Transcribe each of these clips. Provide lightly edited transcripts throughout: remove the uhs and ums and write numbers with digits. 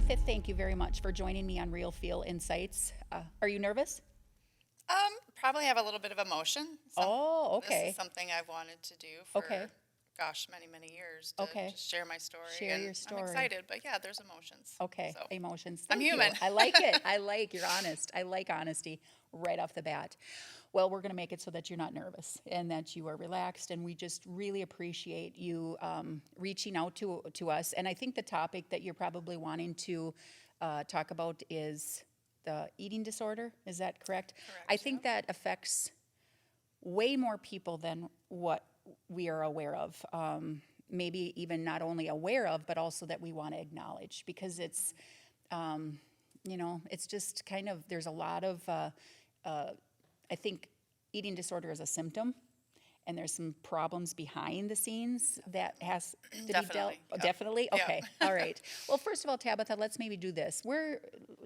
Tabetha, thank you very much for joining me on Real Feel Insights. Are you nervous? Probably have a little bit of emotion. Oh, This is okay. something I've wanted to do Okay. for, gosh, many, many years to Okay. just share my story. Share And your I'm story. excited, but yeah, there's emotions. Okay. So Emotions. I'm Thank you. human. I like it. I like you're honest. I like honesty right off the bat. Well, we're going to make it so that you're not nervous and that you are relaxed. And we just really appreciate you reaching out to us. And I think the topic that you're probably wanting to talk about is the eating disorder. Is that correct? I Correct, think yep. that affects way more people than what we are aware of. Maybe even not only aware of, but also that we want to acknowledge because it's, it's just kind of, there's a lot of, I think eating disorder is a symptom and there's some problems behind the scenes that has to be dealt. Definitely, Oh, yep. definitely? Yep. Okay. All right. Well, first of all, Tabetha, let's maybe do this.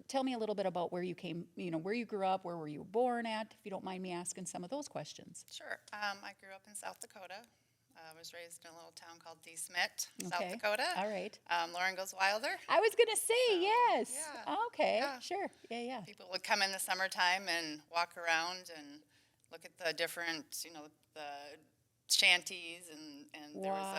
Tell me a little bit about where you came, where you grew up, where were you born at, if you don't mind me asking some of those questions. Sure. I grew up in South Dakota. I was raised in a little town called De Smet, South Okay. Dakota. All right. Lauren Goes Wilder. I was going to say, So, yes. yeah, Okay. yeah. Sure. Yeah, yeah. People would come in the summertime and walk around and look at the different, the shanties, and there was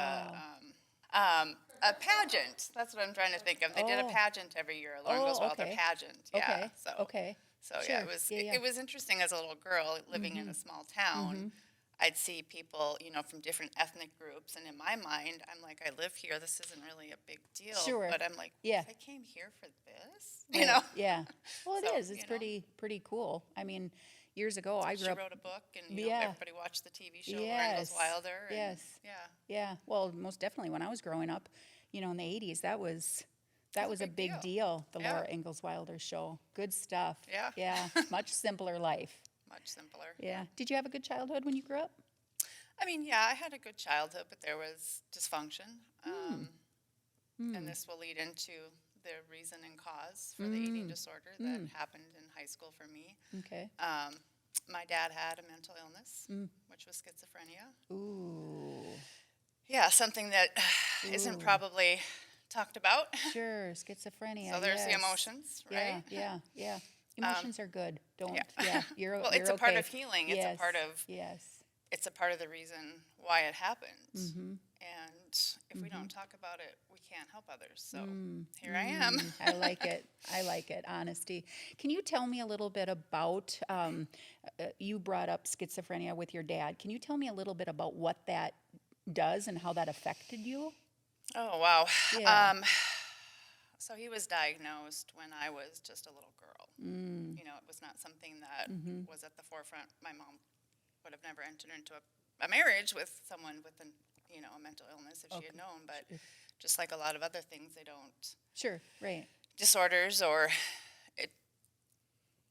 a pageant. That's what I'm trying to think of. They did a Oh. pageant every year, a Lauren Goes Wilder Okay. pageant. Yeah. Okay. So, Okay. so Sure. yeah, it was Yeah, yeah. it was interesting as a little girl living in a small town. I'd see people, from different ethnic groups, and in my mind, I'm like, I live here. This isn't really a big deal. Sure. But I'm like, Yeah. I came here for this, Right. Yeah. Well, it So, is. It's pretty cool. I mean, years ago, I grew She up. wrote a book, and Yeah. everybody watched the TV show Lauren Goes Yes. Wilder. And, Yes. Yeah. Yeah. Well, most definitely when I was growing up, in the 80s, that was a big deal, the Yeah. Laura Ingalls Wilder show. Good stuff. Yeah. Yeah. Much simpler life. Much simpler. Yeah. Did you have a good childhood when you grew up? I mean, yeah, I had a good childhood, but there was dysfunction. And this will lead into the reason and cause for the eating disorder that happened in high school for me. Okay. My dad had a mental illness, which was schizophrenia. Ooh. Yeah, something that isn't probably talked about. Sure. Schizophrenia. So there's the yes. emotions, Yeah. right? Yeah. Yeah. Emotions are good. Don't. yeah. Yeah. You're. Well, you're it's a part okay. of healing. It's Yes. a part of Yes. it's a part of the reason why it happened. And if we don't talk about it, we can't help others. So here I am. I like it. I like it. Honesty. Can you tell me a little bit about? You brought up schizophrenia with your dad. Can you tell me a little bit about what that does and how that affected you? Oh, wow. Yeah. So he was diagnosed when I was just a little girl. It was not something that was at the forefront. My mom would have never entered into a marriage with someone with a mental illness if she had known. But just like a lot of other things, they don't. Sure. Right. Disorders, or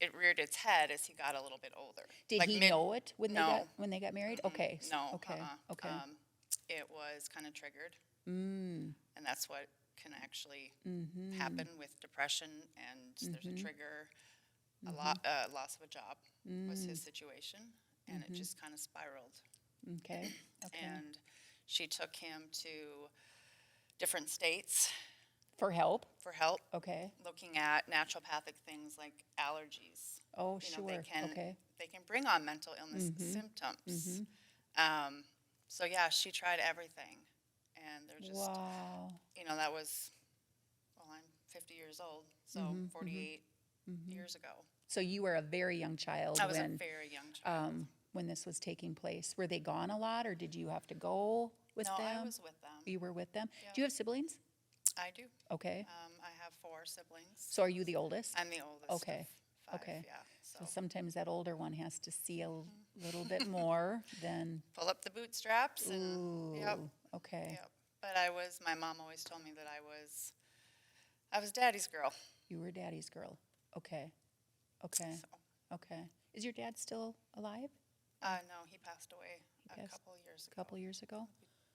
it reared its head as he got a little bit older. Did Like he know it when they got married? Okay. No. Okay. Okay. It was kind of triggered. And that's what can actually happen with depression. And there's a trigger. Loss of a job was his situation. And it just kind of spiraled. Okay. Okay. And she took him to different states For help. for help, Okay. looking at naturopathic things like allergies. Oh, They sure. can Okay. they can bring on mental illness symptoms. So yeah, she tried everything, and they're just Wow. that was, well, I'm 50 years old, so 48 years ago. So you were a very young child I was a when very young child. when this was taking place. Were they gone a lot, or did you have to go with No, them? I was with them. You were with them. Yeah. Do you have siblings? I do. Okay. I have 4 siblings. So are you the oldest? I'm the oldest. Okay. Of 5, Okay. Yeah. So sometimes that older one has to see a little bit more than. Pull up the bootstraps and. Ooh. Yep. Okay. Yep. But my mom always told me that I was daddy's girl. You were daddy's girl. Okay. Okay. So, Okay. Is your dad still alive? no, he passed away a passed couple of years A ago. couple years ago?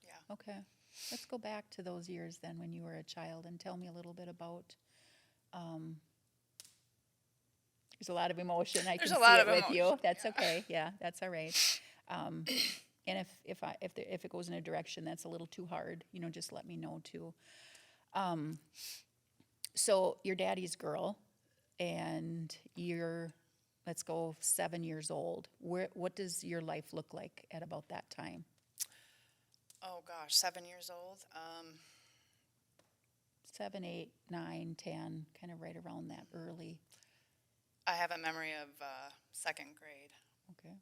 Yeah. Okay. Let's go back to those years then when you were a child and tell me a little bit about. There's a lot of emotion. I There's can a lot see of it with you. emotion, That's yeah. okay. Yeah, that's all right. And if it goes in a direction that's a little too hard, just let me know too. So your daddy's girl, and you're, let's go 7 years old. What does your life look like at about that time? Oh gosh, 7 years old. 7, 8, 9, 10, kind of right around that early. I have a memory of second grade. Okay.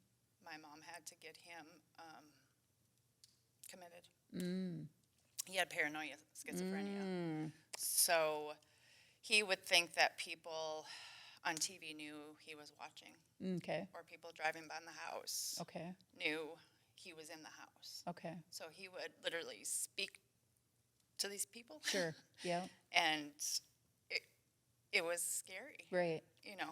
My mom had to get him committed. Mm. He had paranoia, schizophrenia. So he would think that people on TV knew he was watching, Okay. or people driving by the house Okay. knew he was in the house. Okay. So he would literally speak to these people. Sure. Yeah. And it was scary, Right.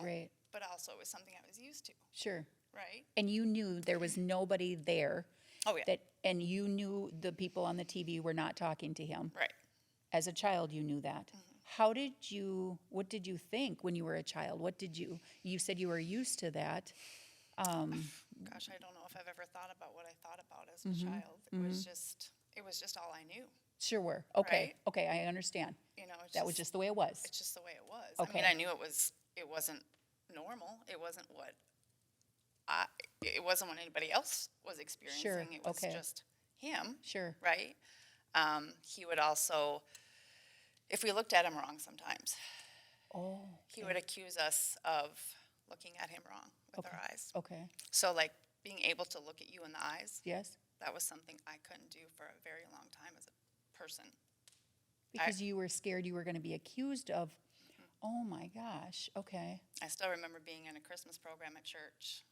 Right. But also it was something I was used to, Sure. right? And you knew there was nobody there Oh, yeah. and you knew the people on the TV were not talking to him. Right. As a child, you knew that. What did you think when you were a child? You said you were used to that. Gosh, I don't know if I've ever thought about what I thought about as a child. It was just all I knew. Sure were. Okay. Right? Okay, I understand. That was just the way it was. It's just the way it was. Okay. I mean, I knew it wasn't normal. It wasn't what anybody else was experiencing. Sure, It was okay. just him, Sure. right? He would also, if we looked at him wrong sometimes, Oh. he would accuse us of looking at him wrong with our eyes. Okay. So like being able to look at you in the eyes, Yes. that was something I couldn't do for a very long time as a person. Because you were scared you were going to be accused of. Oh my gosh. Okay. I still remember being in a Christmas program at church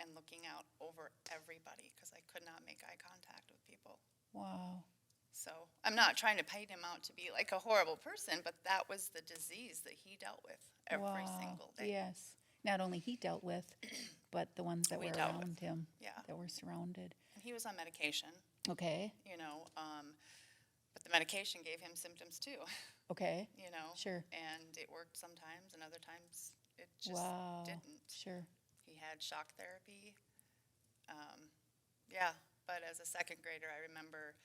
and looking out over everybody because I could not make eye contact with people. Wow. So I'm not trying to paint him out to be like a horrible person, but that was the disease that he dealt with every Wow. single day. Yes. Not only he dealt with, but the ones that We were dealt around with. him. Yeah. That were surrounded. And he was on medication, Okay. but the medication gave him symptoms too, Okay. Sure. and it worked sometimes and other times it just Wow. didn't. Sure. He had shock therapy. Yeah, but as a second grader, I remember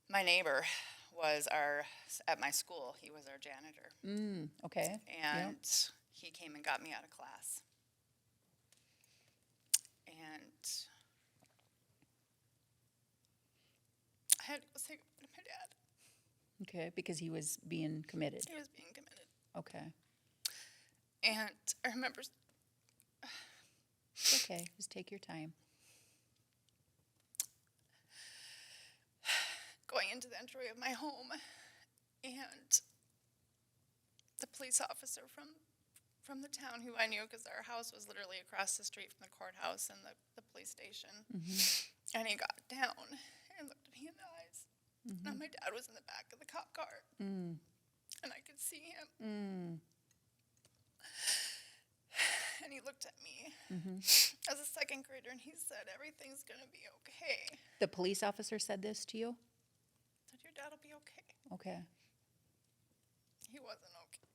my neighbor was at my school, he was our janitor. Okay. And he came and got me out of class. And I had to go say goodbye to my dad. Okay. Because he was being committed. He was being committed. Okay. And I remember It's okay. Just take your time. going into the entryway of my home, and the police officer from the town who I knew, because our house was literally across the street from the courthouse and the police station, and he got down and looked at me in the eyes, and my dad was in the back of the cop car, and I could see him. And he looked at me as a second grader, and he said, "Everything's going to be okay." The police officer said this to you? Said, "Your dad'll be okay." Okay. He wasn't okay.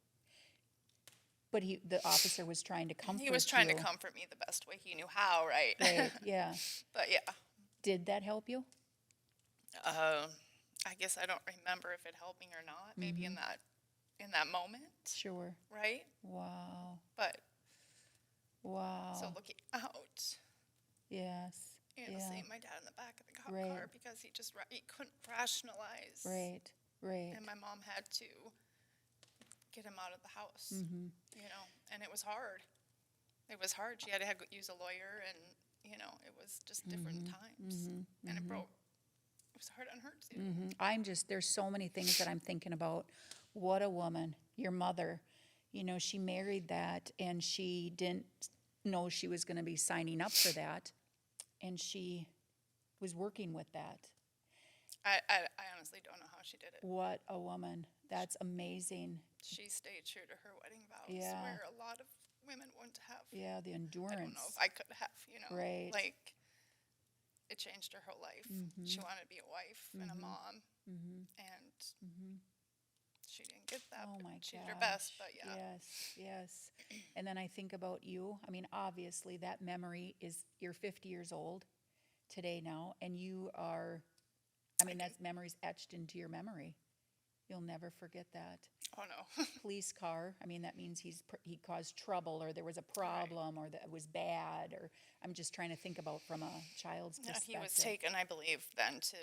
But the officer was trying to comfort you. He was trying to comfort me the best way he knew how, right? Right, yeah. But yeah, Did that help you? I guess I don't remember if it helped me or not. Maybe in that moment, Sure. right? Wow. But Wow. so looking out, Yes. Yeah. seeing my dad in the back of the cop Right. car because he couldn't rationalize, Right. Right. and my mom had to get him out of the house, and it was hard. It was hard. She had to use a lawyer, and it was just different times, and it was hard on her too. There's so many things that I'm thinking about. What a woman, your mother. She married that, and she didn't know she was going to be signing up for that, and she was working with that. I honestly don't know how she did it. What a woman. That's amazing. She stayed true to her wedding vows, Yeah. where a lot of women wouldn't have. Yeah, the endurance. I don't know if I could have, Right. Like, it changed her whole life. She wanted to be a wife and a mom, and she didn't get that. Oh but my she did her best, gosh. but yeah. Yes, yes. And then I think about you. I mean, obviously, that memory you're 50 years old today now, and you are, that memory's etched into your memory. You'll never forget that. Oh, no. police car, I mean, that means he caused trouble, or there was a problem, or that it was bad, or I'm just trying to think about from a child's Yeah, perspective. he was taken, I believe, then to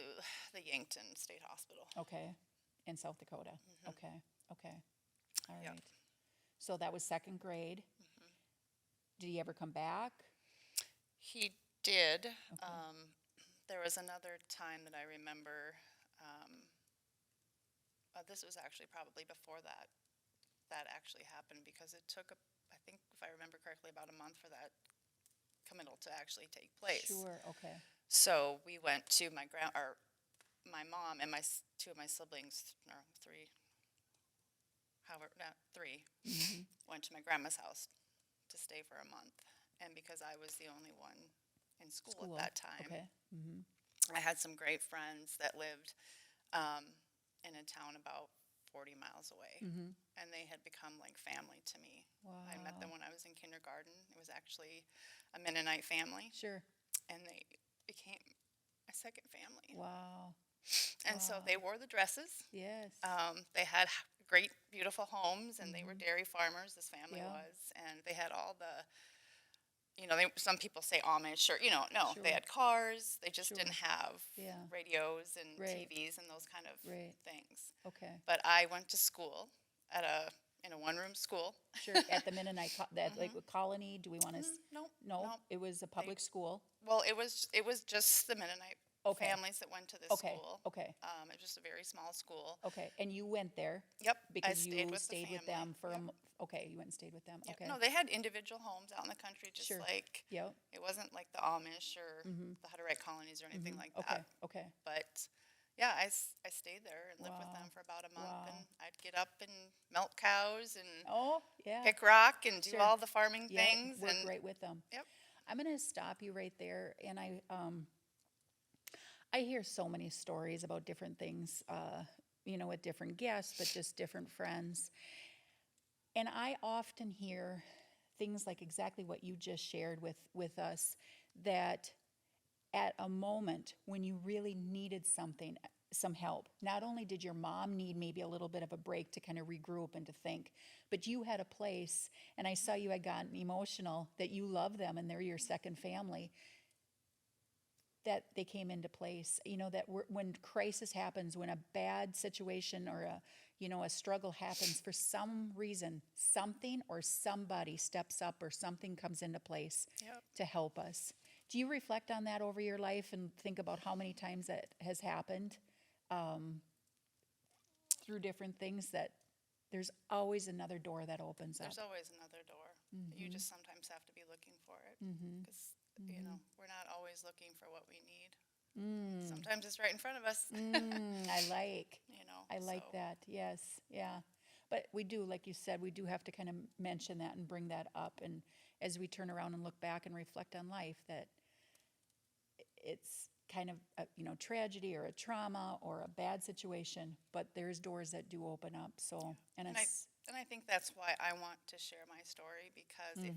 the Yankton State Hospital. Okay, in South Dakota. Okay, okay, all Yep. right. So that was second grade. Did he ever come back? He did. There was another time that I remember. This was actually probably before that actually happened, because it took, I think, if I remember correctly, about a month for that committal to actually take place. Sure, okay. So we went to my mom and two of my siblings, or three, three, went to my grandma's house to stay for a month. And because I was the only one in school at that time, Okay. I had some great friends that lived in a town about 40 miles away, and they had become like family to me. Wow. I met them when I was in kindergarten. It was actually a Mennonite family, Sure. and they became a second family. Wow. And so they wore the dresses. Yes. They had great, beautiful homes, and they were dairy farmers, this family Yeah. was, and they had all the, some people say Amish, or, no, Sure. they had cars. They just Sure. didn't have Yeah. radios and Right. TVs and those kind of Right. things. Okay. But I went to school in a one-room school. Sure. At the Mennonite, that like colony, do we want to? No, No, it was a public school. well, it was just the Mennonite Okay. families that went to this Okay. school. Okay. It was just a very small school. Okay. And you went there Yep, I because stayed you with stayed the with family. them for Yep. okay, you went and stayed with them. Yep. Okay. No, they had individual homes out in the country, just Sure. like Yep. it wasn't like the Amish or the Hutterite colonies or anything like Okay. that. Okay. But yeah, I stayed there and lived with Wow. them for about a month, Wow. and I'd get up and milk cows and Oh, yeah. pick rock and do Sure. all the farming Yep. things. Work And right with them. yep. I'm going to stop you right there. And I hear so many stories about different things, with different guests, but just different friends. And I often hear things like exactly what you just shared with us, that at a moment when you really needed some help, not only did your mom need maybe a little bit of a break to kind of regroup and to think, but you had a place, and I saw you had gotten emotional, that you love them and they're your second family, that they came into place. That when crisis happens, when a bad situation or a struggle happens, for some reason, something or somebody steps up or something comes into place Yep. to help us. Do you reflect on that over your life and think about how many times that has happened through different things, that there's always another door that opens up? There's always another door. You just sometimes have to be looking for it, because we're not always looking for what we need. Sometimes it's right in front of us. I like so. that. Yes, yeah. But we do, like you said, we do have to kind of mention that and bring that up. And as we turn around and look back and reflect on life, that it's kind of a, tragedy or a trauma or a bad situation, but there's doors that do open up. So, and it's, And I think that's why I want to share my story, because if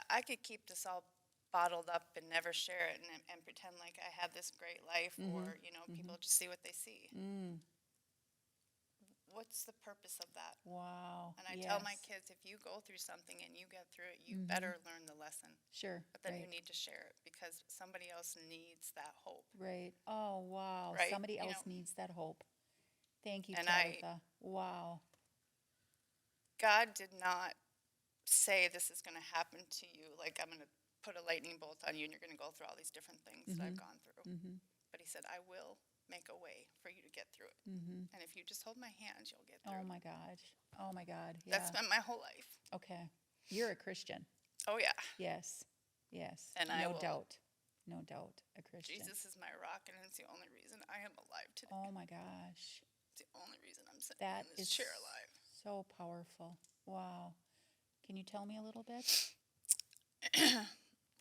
I could keep this all bottled up and never share it and pretend like I have this great life, or people just see what they see. What's the purpose of that? wow. And I tell my kids, if you go through something and you get through it, you better learn the lesson. Sure. But then right. you need to share it, because somebody else needs that hope. Right. Oh, wow. Right? Somebody else needs that hope. Thank you, And Tabitha. Wow. God did not say this is going to happen to you, like I'm going to put a lightning bolt on you and you're going to go through all these different things that I've gone through. But he said, I will make a way for you to get through it. And if you just hold my hand, you'll get through. Oh my gosh. Oh my God. Yeah. That's been my whole life. Okay. You're a Christian. Oh, yeah. Yes. Yes. And I no will- doubt. No doubt. A Christian. Jesus is my rock, and it's the only reason I am alive today. Oh my gosh. It's the only reason I'm sitting That in this is chair alive. so powerful. Wow. Can you tell me a little bit?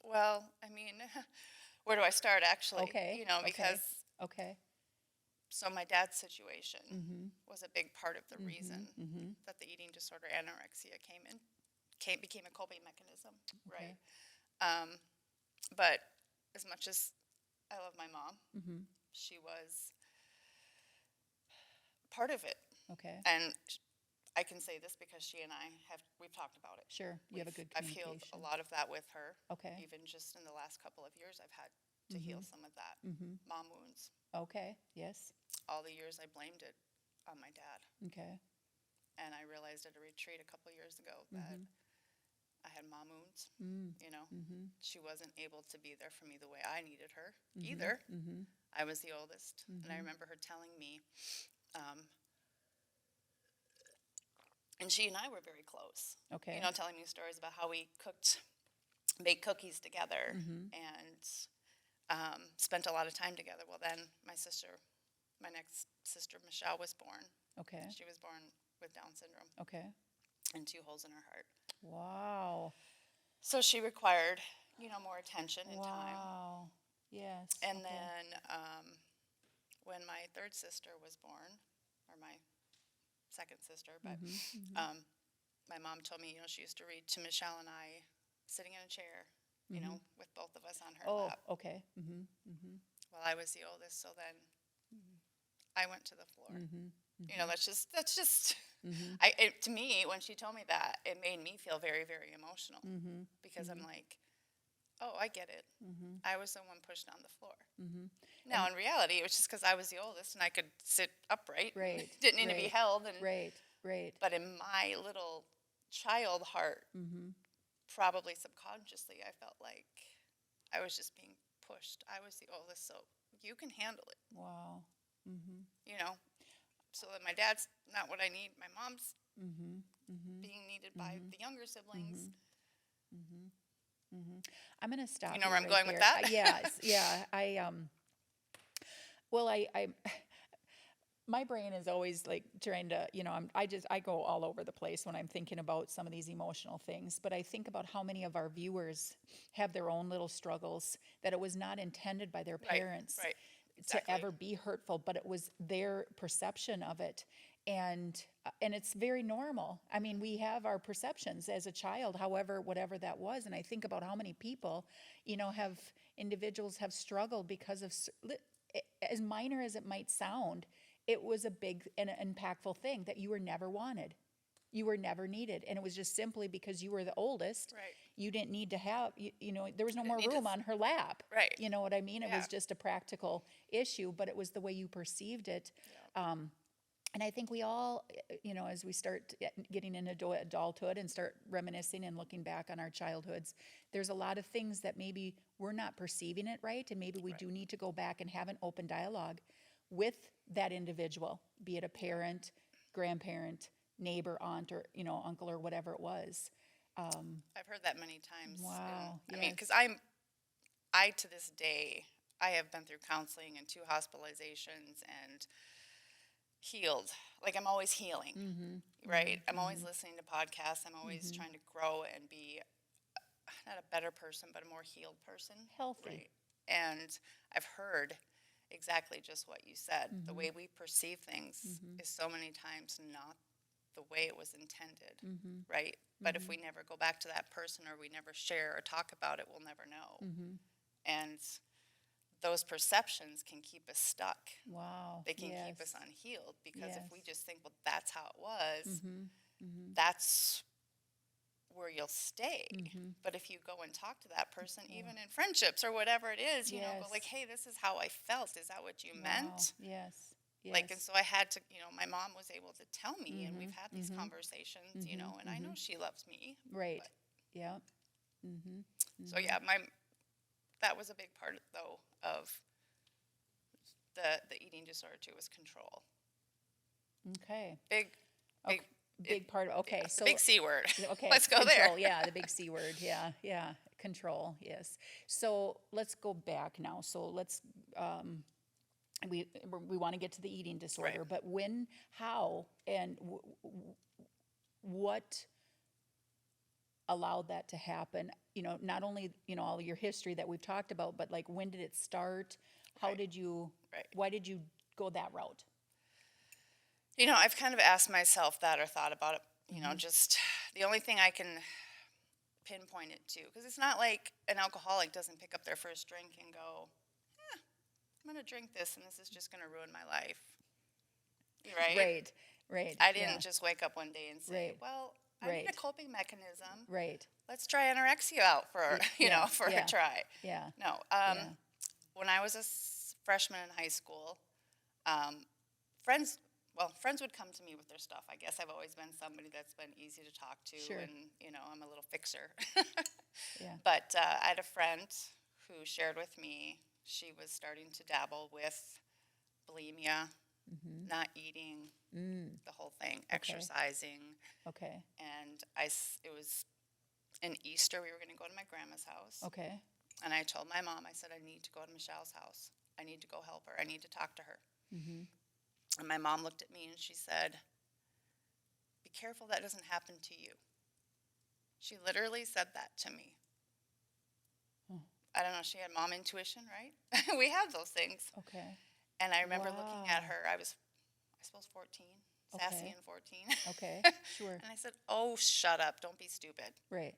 Well, I mean, where do I start, actually? Okay. Because Okay. so my dad's situation was a big part of the reason that the eating disorder, anorexia, became a coping mechanism, right? But as much as I love my mom, she was part of it. Okay. And I can say this because she and we've talked about it. Sure. You have a good I've healed communication. a lot of that with her. Okay. Even just in the last couple of years, I've had to heal some of that mom wounds. Okay. Yes. All the years I blamed it on my dad. Okay. And I realized at a retreat a couple years ago that I had mom wounds. You know, she wasn't able to be there for me the way I needed her either. I was the oldest. And I remember her telling me, and she and I were very close. Okay. You know, telling me stories about how we baked cookies together and spent a lot of time together. Well, then my next sister, Michelle, was born. Okay. She was born with Down syndrome Okay. and 2 holes in her heart. Wow. So she required, more attention and time. Wow. Yes. And okay. then when my 3rd sister was born, or my 2nd sister, but my mom told me, she used to read to Michelle and I sitting in a chair, with both of us on her Oh, lap. okay. Well, I was the oldest, so then I went to the floor. That's just to me, when she told me that, it made me feel very, very emotional because I'm like, oh, I get it. I was the one pushed on the floor. Now, in reality, it was just because I was the oldest and I could sit upright. Right. Didn't need to be held. And, Right. But in my little child heart, probably subconsciously, I felt like I was just being pushed. I was the oldest, so you can handle it. Wow. So that my dad's not what I need. My mom's being needed by the younger siblings. I'm going to stop. You know where I'm right going there. with that? Yes. Yeah. My brain is always like trying to, I go all over the place when I'm thinking about some of these emotional things, but I think about how many of our viewers have their own little struggles that it was not intended by their parents Right. Exactly. to ever be hurtful, but it was their perception of it. And it's very normal. I mean, we have our perceptions as a child, however, whatever that was. And I think about how many people, individuals have struggled because of, as minor as it might sound, it was a big and impactful thing that you were never wanted. You were never needed. And it was just simply because you were the oldest. Right. You didn't need to have, there was no more need room to on her lap. Right. You know what I mean? It was Yeah. just a practical issue, but it was the way you perceived it. Yeah. And I think we all, as we start getting into adulthood and start reminiscing and looking back on our childhoods, there's a lot of things that maybe we're not perceiving it right. And maybe we do need to go back and have an open dialogue with that individual, be it a parent, grandparent, neighbor, aunt, or, uncle, or whatever it was. I've heard that many times. Wow. I mean, because I to this day, I have been through counseling and 2 hospitalizations and healed. Like, I'm always healing, right? I'm always listening to podcasts. I'm always trying to grow and be not a better person, but a more healed person. Healthy. Right? And I've heard exactly just what you said. The way we perceive things is so many times not the way it was intended, right? But if we never go back to that person or we never share or talk about it, we'll never know. And those perceptions can keep us stuck. Wow. They can keep us unhealed because if Yes. we just think, well, that's how it was, that's where you'll stay. But if you go and talk to that person, even in friendships or whatever it is, go like, hey, this is how I felt. Is that what you meant? Yes. Like, and so I had to, my mom was able to tell me, and we've had these conversations, and I know she loves me. Right. But, Yeah. So yeah, that was a big part, though, of the eating disorder too, was control. Okay. Big part of, okay. So big C word. Okay. Let's go control, there. Yeah, the big C word. Yeah. Control. Yes. So let's go back now. So let's, we want to get to the eating disorder, Right. but when, how, and what allowed that to happen? Not only, all your history that we've talked about, but like, when did it start? How Right. did you, Right. why did you go that route? I've kind of asked myself that or thought about it, just the only thing I can pinpoint it to, because it's not like an alcoholic doesn't pick up their first drink and go, I'm going to drink this and this is just going to ruin my life. Right? Right. right. I didn't yeah, just wake up one day and say, Right. well, I need a Right. coping mechanism. Right. Let's try anorexia out for, Yeah, for a yeah, try. yeah, No. yeah. When I was a freshman in high school, um, friends, friends would come to me with their stuff. I guess I've always been somebody that's been easy to talk to, Sure. and, I'm a little fixer. Yeah. But I had a friend who shared with me she was starting to dabble with bulimia, not eating, the whole thing, exercising. Okay. And it was in Easter, we were going to go to my grandma's house. Okay. And I told my mom, I said, I need to go to Michelle's house. I need to go help her. I need to talk to her. And my mom looked at me and she said, be careful that doesn't happen to you. She literally said that to me. I don't know, she had mom intuition, right? We have those things. Okay. And I remember looking at Wow. her, I was, I suppose, 14, sassy Okay. and 14. Okay. Sure. And I said, oh, shut up, don't be stupid. Right.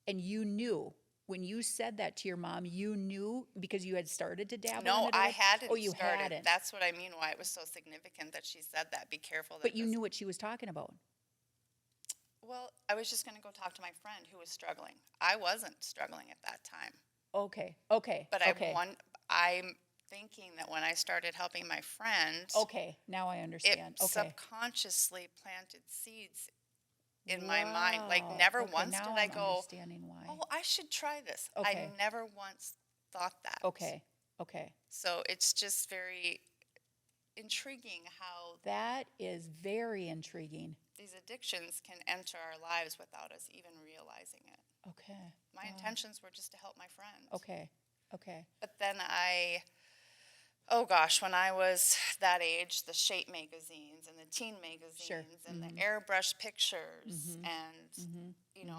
And you knew when you said that to your mom, you knew because you had started to dabble in No, it? I already? hadn't Oh, you started. hadn't. That's what I mean, why it was so significant that she said that. Be careful. That But you this- knew what she was talking about. Well, I was just going to go talk to my friend who was struggling. I wasn't struggling at that time. Okay. Okay. But okay. I'm thinking that when I started helping my friend, Okay. Now I it understand. Okay. subconsciously planted seeds in my mind. Like, Wow. never Okay, once now did I I'm go, understanding why. oh, I should try this. Okay. I never once thought that. Okay. Okay. So it's just very intriguing how That is very intriguing. these addictions can enter our lives without us even realizing it. Okay. My intentions were just to help my friend. Okay. Okay. But then oh gosh, when I was that age, the Shape magazines and the teen magazines and the airbrush pictures and,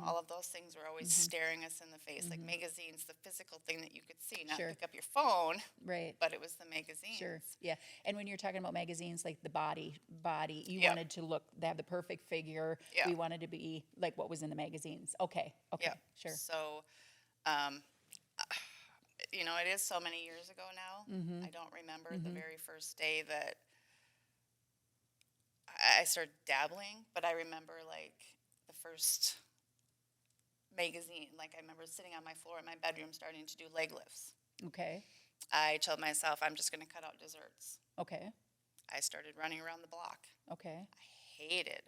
all of those things were always staring us in the face. Like magazines, the physical thing that you could see, not Sure. pick up your phone, Right. but it was the magazines. Sure. Yeah. And when you're talking about magazines, like the body, you Yep. wanted to have the perfect figure. Yeah. We wanted to be like what was in the magazines. Okay. Okay. Yeah. Sure. So, it is so many years ago now. I don't remember the very first day that I started dabbling, but I remember like the first magazine. Like I remember sitting on my floor in my bedroom starting to do leg lifts. Okay. I told myself I'm just going to cut out desserts. Okay. I started running around the block. Okay. I hated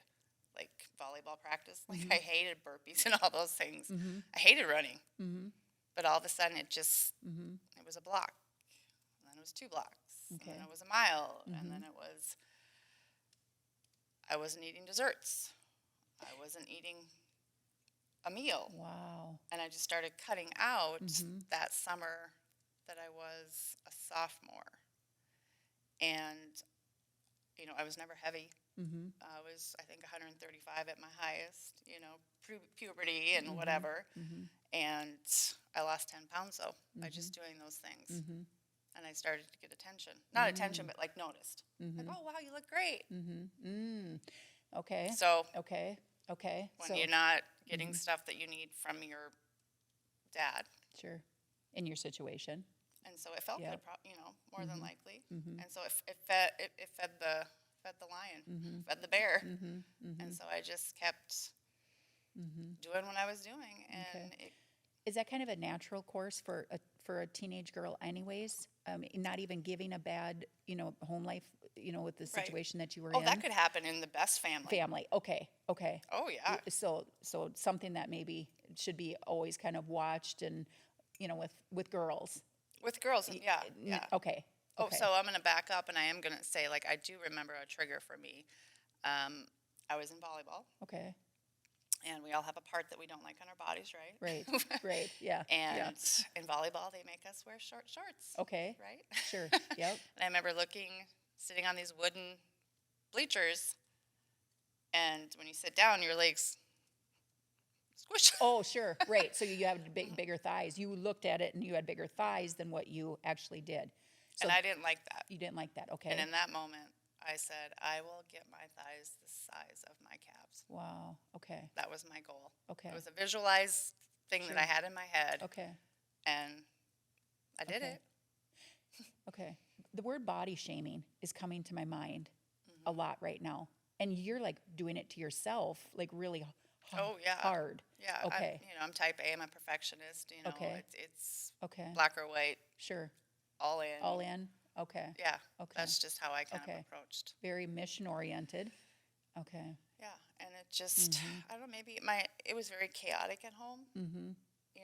like volleyball practice. Like I hated burpees and all those things. I hated running. But all of a sudden it just, it was a block. And then it was 2 blocks. Okay. And then it was a mile. And then I wasn't eating desserts. I wasn't eating a meal. Wow. And I just started cutting out that summer that I was a sophomore. And, I was never heavy. I was, I think, 135 at my highest, puberty and whatever. And I lost 10 pounds, though, by just doing those things. And I started to get attention. Not attention, but, like, noticed. Like, oh, wow, you look great. Okay. So Okay. Okay. when you're not getting stuff that you need from your dad. Sure. In your situation. And so it felt Yeah. good, more than likely. And so it fed the lion, fed the bear. And so I just kept doing what I was doing. And Is that kind of a natural course for a teenage girl anyways? Not even giving a bad, home life, with the situation that you were in? that could happen in the best family. Family. Okay. Okay. Oh, yeah. So something that maybe should be always kind of watched and, with girls. With girls, yeah. Okay. Oh, Okay. so I'm going to back up, and I am going to say, like, I do remember a trigger for me. I was in volleyball, Okay. and we all have a part that we don't like on our bodies, right? Right. Right. Yeah. And yeah. in volleyball, they make us wear short shorts, Okay. right? Sure. Yep. And I remember sitting on these wooden bleachers, and when you sit down, your legs squish. Oh, sure. Right. So you have bigger thighs. You looked at it and you had bigger thighs than what you actually did. So And I didn't like that. you didn't like that. Okay. And in that moment, I said, I will get my thighs the size of my calves. Wow. Okay. That was my goal. Okay. It was a visualized thing that I had in my head, Okay. and I did Okay. it. Okay. The word body shaming is coming to my mind a lot right now. And you're like doing it to yourself, like really Oh, yeah. hard. Yeah, Okay. I'm type A, I'm a perfectionist, Okay. it's Okay. black or white, Sure. all in. All in. Okay. Yeah, Okay. that's just how I kind of Okay. approached. Very mission oriented. Okay. Yeah, and it just, I don't know, maybe it was very chaotic at home. Mm-hmm.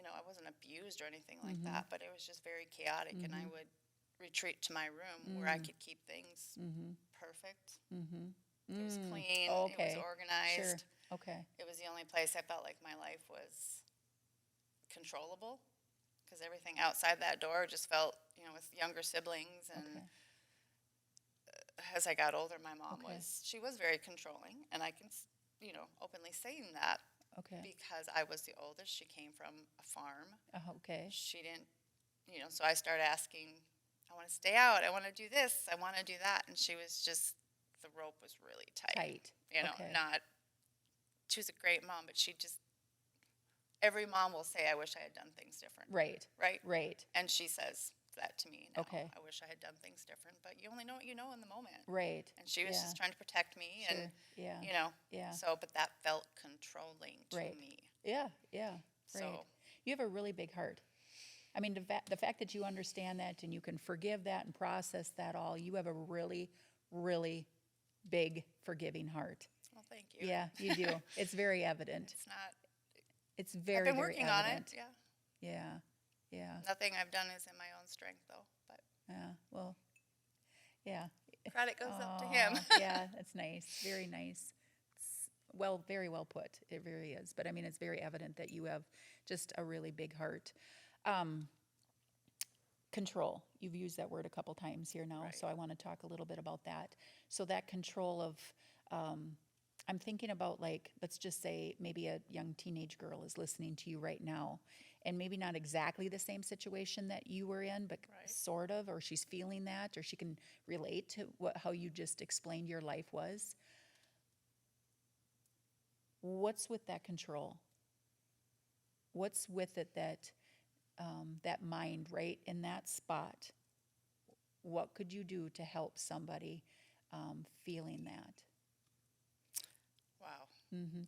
I wasn't abused or anything like that, but it was just very chaotic, and I would retreat to my room where I could keep things perfect. It was clean, it was Okay. Sure. organized. Okay. It was the only place I felt like my life was controllable, because everything outside that door just felt, with younger siblings, and Okay. as I got older, my mom Okay. she was very controlling, and I can, openly saying that Okay. because I was the oldest. She came from a farm. Okay. She didn't, so I started asking, I want to stay out, I want to do this, I want to do that, and she was just, the rope was really tight. Tight. Okay. She was a great mom, but every mom will say, I wish I had done things different. Right. Right? Right. And she says that to me now. Okay. I wish I had done things different, but you only know what you know in the moment. Right. And she was Yeah. just trying to protect me, Sure. and, Yeah. Yeah. so, but that felt controlling to Right. me. Yeah. Yeah. Right. So, You have a really big heart. I mean, the fact that you understand that and you can forgive that and process that all, you have a really, really big forgiving heart. well, thank you. Yeah, you do. It's very evident. It's not, It's I've very, been very working on evident. it, yeah. Yeah. Yeah. Nothing I've done is in my own strength, though, but Yeah. Well, yeah. credit goes up to him. Aw, yeah, that's nice. Very nice. Very well put. It really is. But I mean, it's very evident that you have just a really big heart. Control. You've used that word a couple times here now, Right. so I want to talk a little bit about that. So that control of, I'm thinking about, like, let's just say maybe a young teenage girl is listening to you right now, and maybe not exactly the same situation that you were in, but Right. sort of, or she's feeling that, or she can relate to how you just explained your life was. What's with that control? What's with it that that mind right in that spot? What could you do to help somebody feeling that? Wow.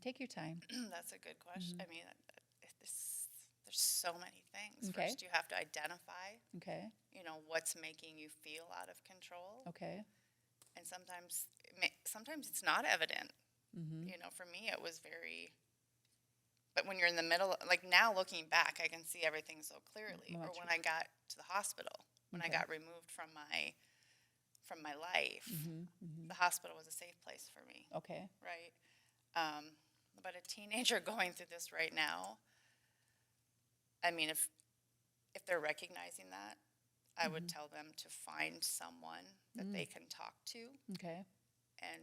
Take your time. That's a good question. I mean, there's so many things. Okay. First, you have to identify, Okay. what's making you feel out of control. Okay. And sometimes it's not evident. For me, it was very. But when you're in the middle, like now looking back, I can see everything so clearly. Or Much. when I got to the hospital, when I Okay. got removed from my life, the hospital was a safe place for me, Okay. right? But a teenager going through this right now, I mean, if they're recognizing that, I would tell them to find someone that they can talk to, Okay. and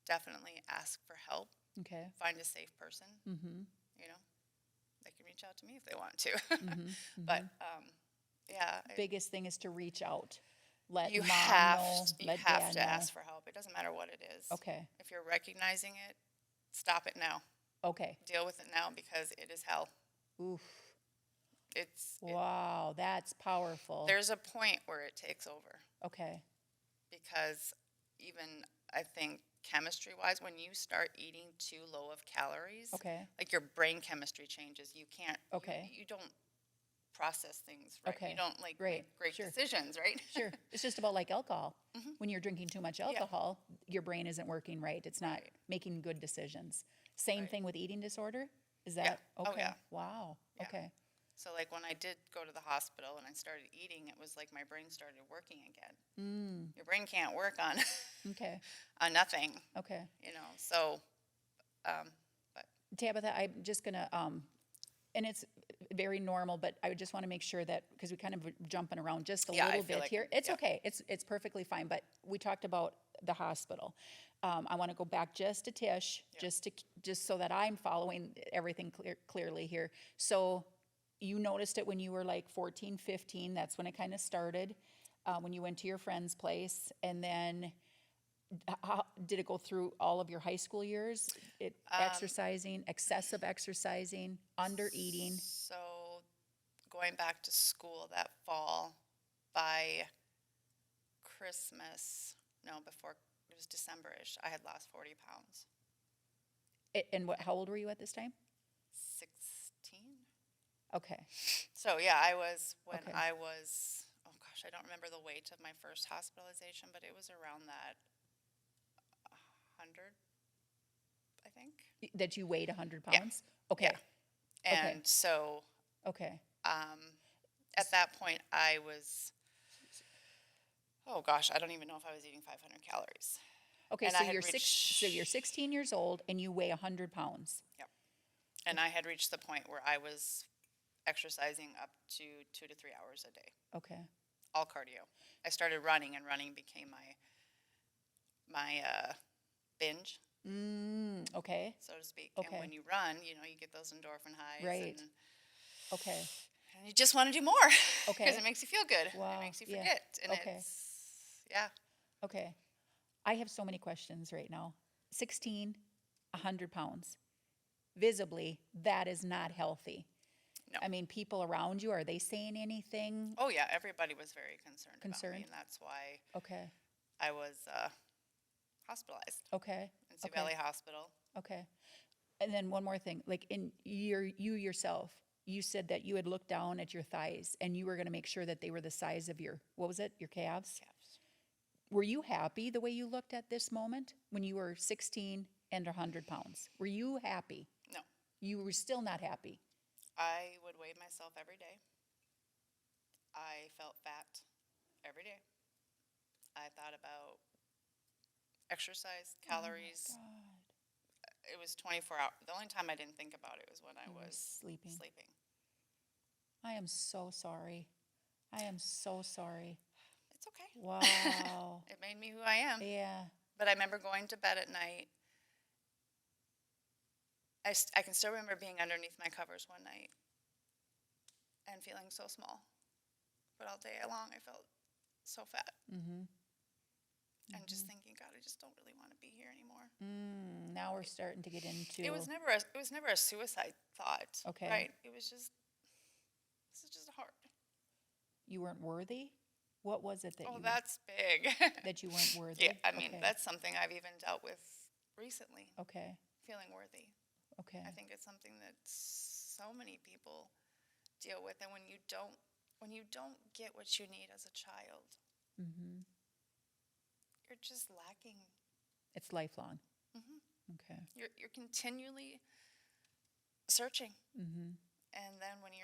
definitely ask for help. Okay. Find a safe person. They can reach out to me if they want to. But yeah, Biggest thing is to reach out. Let you mom have know. you Let have dad to know. ask for help. It doesn't matter what it is. Okay. If you're recognizing it, stop it now. Okay. Deal with it now, because it is hell. Oof. Wow, that's powerful. There's a point where it takes over, Okay. because even I think chemistry-wise, when you start eating too low of calories, Okay. like your brain chemistry changes. You can't. Okay. You don't process things right. Okay. You don't Right. make great Sure. decisions, right? Sure. It's just about like alcohol. When you're drinking too much alcohol, your brain isn't working right. It's not Right. making good decisions. Same Right. thing with eating disorder? Is that Yeah. Oh, okay? yeah. Wow. Yeah. Okay. So like when I did go to the hospital and I started eating, it was like my brain started working again. Your brain can't work on Okay. on nothing, Okay. So, but Tabitha, I'm just gonna and it's very normal, but I just want to make sure that, because we kind of jumping around just a Yeah, I little feel bit like here. It's yeah. okay. It's perfectly fine. But we talked about the hospital. I want to go back just a tish, just so that I'm following everything clearly here. So you noticed it when you were like 14, 15. That's when it kind of started, when you went to your friend's place. And then how, did it go through all of your high school years? Exercising, excessive exercising, under eating. So going back to school that fall, by Christmas, no, it was December-ish, I had lost 40 pounds. And how old were you at this time? 16. Okay. So yeah, I was, when Okay. I was, oh gosh, I don't remember the weight of my first hospitalization, but it was around that 100, I think. That you weighed 100 Yeah. pounds? Okay. Yeah. And so Okay. at that point, I was, oh gosh, I don't even know if I was eating 500 calories. Okay, And so I had so you're 16 years old and you weigh 100 pounds. Yep. And I had reached the point where I was exercising up to 2 to 3 hours a day, Okay. all cardio. I started running, and running became my binge, Okay. so to speak. Okay. And when you run, you know, you get those endorphin highs. Right. Okay. And you just want to do more. Okay. Because it makes you feel good. Wow. It makes you Yeah. forget. And Okay. yeah. Okay. I have so many questions right now. 16, 100 pounds. Visibly, that is not healthy. No. I mean, people around you, are they saying anything? Oh, yeah. Everybody was very concerned about Concerned? me. And that's why Okay. I was hospitalized Okay. in Sioux Okay. Valley Hospital. Okay. And then one more thing, like you yourself, you said that you had looked down at your thighs and you were going to make sure that they were the size of your, what was it, your calves? Calves. Were you happy the way you looked at this moment when you were 16 and 100 pounds? Were you happy? No. You were still not happy. I would weigh myself every day. I felt fat every day. I thought about exercise, calories. Oh my God. It was 24 hours. The only time I didn't think about it was when I You were was sleeping. sleeping. I am so sorry. I am so sorry. It's okay. Wow. It made me who I am. Yeah. But I remember going to bed at night. I can still remember being underneath my covers one night and feeling so small. But all day long, I felt so fat. Mm-hmm. And just thinking, God, I just don't really want to be here anymore. Now we're starting to get into. It was never a suicide thought. Okay. Right. It was just, this is just hard. You weren't worthy? What was it that Oh, you that's big. that you weren't worthy? Yeah, I mean, Okay. that's something I've even dealt with recently, Okay. feeling worthy. Okay. I think it's something that so many people deal with, and when you don't get what you need as a child, Mm-hmm. you're just lacking. It's lifelong. Hmm. Okay. You're continually searching. Mm-hmm. And then when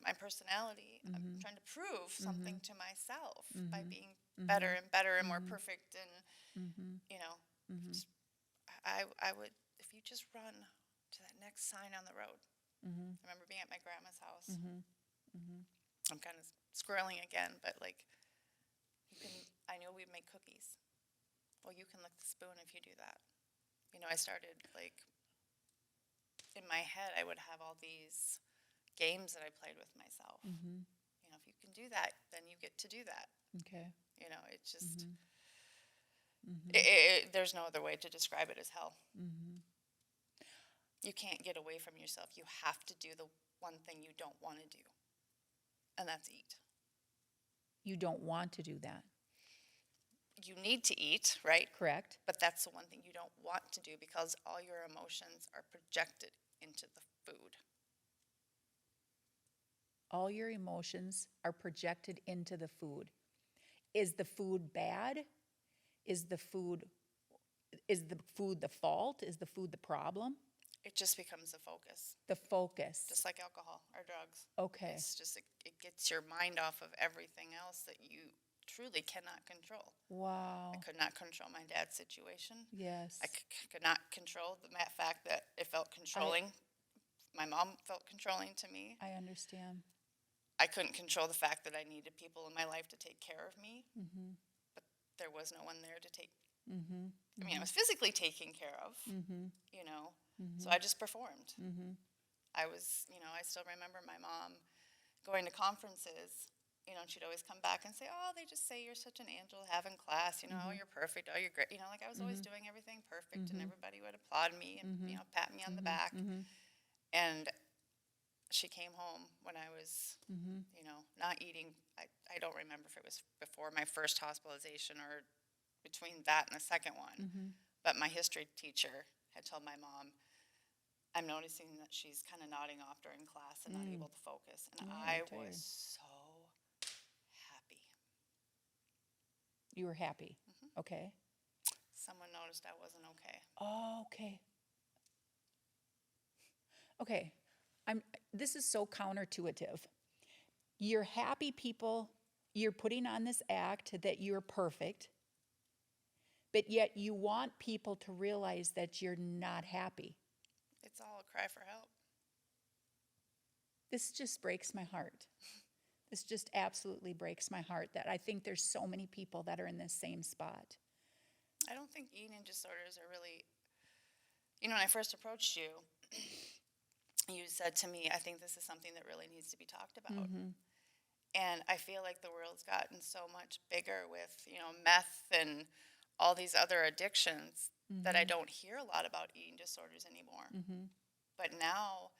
my personality, I'm trying to prove something to myself by being better and better and more perfect. And, you know, just, I would, if you just run to that next sign on the road. I remember being at my grandma's house. I'm kind of squirreling again, but like, I knew we'd make cookies. Well, you can lick the spoon if you do that. You know, I started like, in my head, I would have all these games that I played with myself. You know, if you can do that, then you get to do that. Okay. You know, it's just, there's no other way to describe it as hell. You can't get away from yourself. You have to do the one thing you don't want to do, and that's eat. You don't want to do that. You need to eat, right? Correct. But that's the one thing you don't want to do because all your emotions are projected into the food. All your emotions are projected into the food. Is the food bad? Is the food the fault? Is the food the problem? It just becomes the focus, The focus. just like alcohol or drugs. Okay. It's just, it gets your mind off of everything else that you truly cannot control. Wow. I could not control my dad's situation. Yes. I could not control the fact that it felt controlling. My mom felt controlling to me. I understand. I couldn't control the fact that I needed people in my life to take care of me, but there was no one there to take. I mean, I was physically taken care of, you know, so I just performed. I was, you know, I still remember my mom going to conferences, you know, and she'd always come back and say, oh, they just say you're such an angel having class, you know, oh, you're perfect, oh, you're great. You know, like I was always doing everything perfect, and everybody would applaud me and, you know, pat me on the back. And she came home when I was, you know, not eating. I don't remember if it was before my first hospitalization or between that and the second one. But my history teacher had told my mom, I'm noticing that she's kind of nodding off during class and not able to focus. And I was so happy. You were happy. Okay. Someone noticed I wasn't okay. Oh, okay. Okay. This is so counterintuitive. You're happy people, you're putting on this act that you're perfect, but yet you want people to realize that you're not happy. It's all a cry for help. This just breaks my heart. This just absolutely breaks my heart that I think there's so many people that are in this same spot. I don't think eating disorders are really, when I first approached you, you said to me, I think this is something that really needs to be talked about. And I feel like the world's gotten so much bigger with, meth and all these other addictions that I don't hear a lot about eating disorders anymore. But now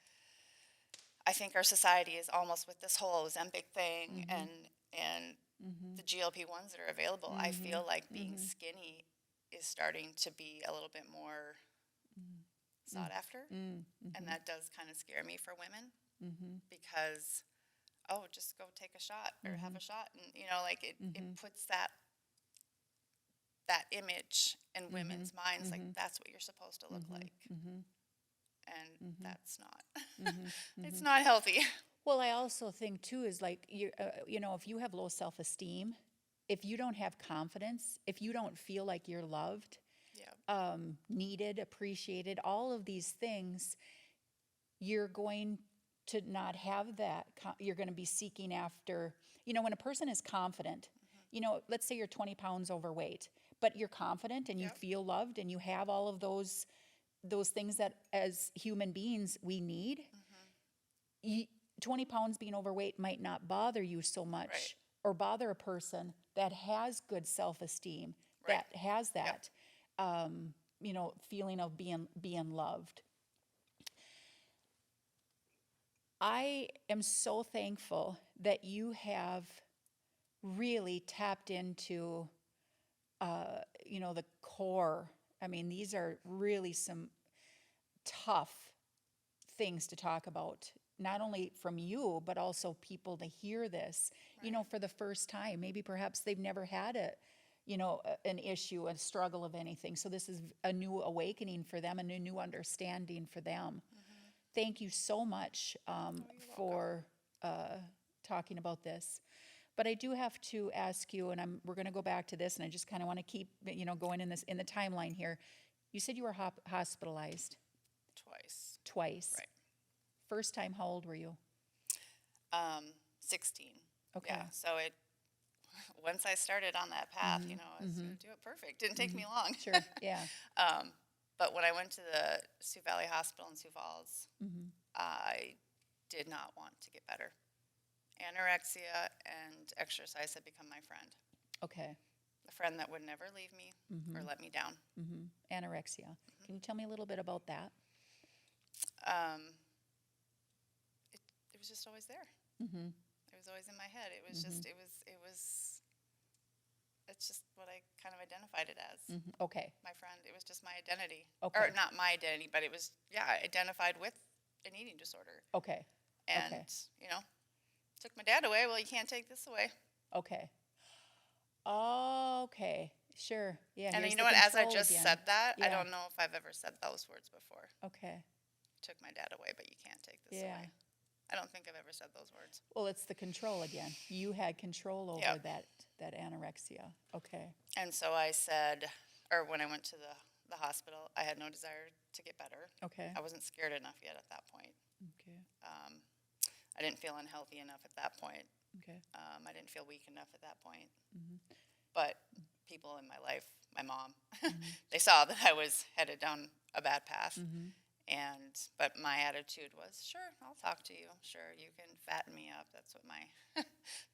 I think our society is almost with this whole Ozempic thing and the GLP-1s that are available. I feel like being skinny is starting to be a little bit more sought after. And that does kind of scare me for women because, just go take a shot or have a shot. And, it puts that image in women's minds, like that's what you're supposed to look like. And that's not, it's not healthy. Well, I also think too is like, if you have low self-esteem, if you don't have confidence, if you don't feel like you're loved, needed, appreciated, all of these things, you're going to not have that. You're going to be seeking after, when a person is confident, let's say you're 20 pounds overweight, but you're confident and you feel loved and you have all of those things that as human beings we need. 20 pounds being overweight might not bother you so much or bother a person that has good self-esteem, that has that, feeling of being loved. I am so thankful that you have really tapped into, the core. I mean, these are really some tough things to talk about, not only from you, but also people to hear this, for the first time. Maybe perhaps they've never had an issue, a struggle of anything. So this is a new awakening for them, and a new understanding for them. Thank you so much for talking about this. But I do have to ask you, and we're going to go back to this, and I just kind of want to keep, going in the timeline here. You said you were hospitalized twice. Right. First time, how old were you? 16. Okay. Yeah. So once I started on that path, I was going to do it perfect. Didn't take me long. Sure. Yeah. But when I went to the Sioux Valley Hospital in Sioux Falls, I did not want to get better. Anorexia and exercise had become my friend. Okay. A friend that would never leave me or let me down. Anorexia. Can you tell me a little bit about that? It was just always there. It was always in my head. It was just, it's just what I kind of identified it as. Okay. My friend. It was just my identity. Okay. Or not my identity, but it was, identified with an eating disorder. Okay. And, took my dad away. Well, you can't take this away. Okay. Okay. Sure. Yeah. And you know what? As I just said that, I don't know if I've ever said those words before. Okay. Took my dad away, but you can't take this away. I don't think I've ever said those words. Well, it's the control again. You had control over that anorexia. Okay. And so I said, or when I went to the hospital, I had no desire to get better. Okay. I wasn't scared enough yet at that point. Okay. I didn't feel unhealthy enough at that point. Okay. I didn't feel weak enough at that point. But people in my life, my mom, they saw that I was headed down a bad path. But my attitude was, sure, I'll talk to you. Sure, you can fatten me up. That's what my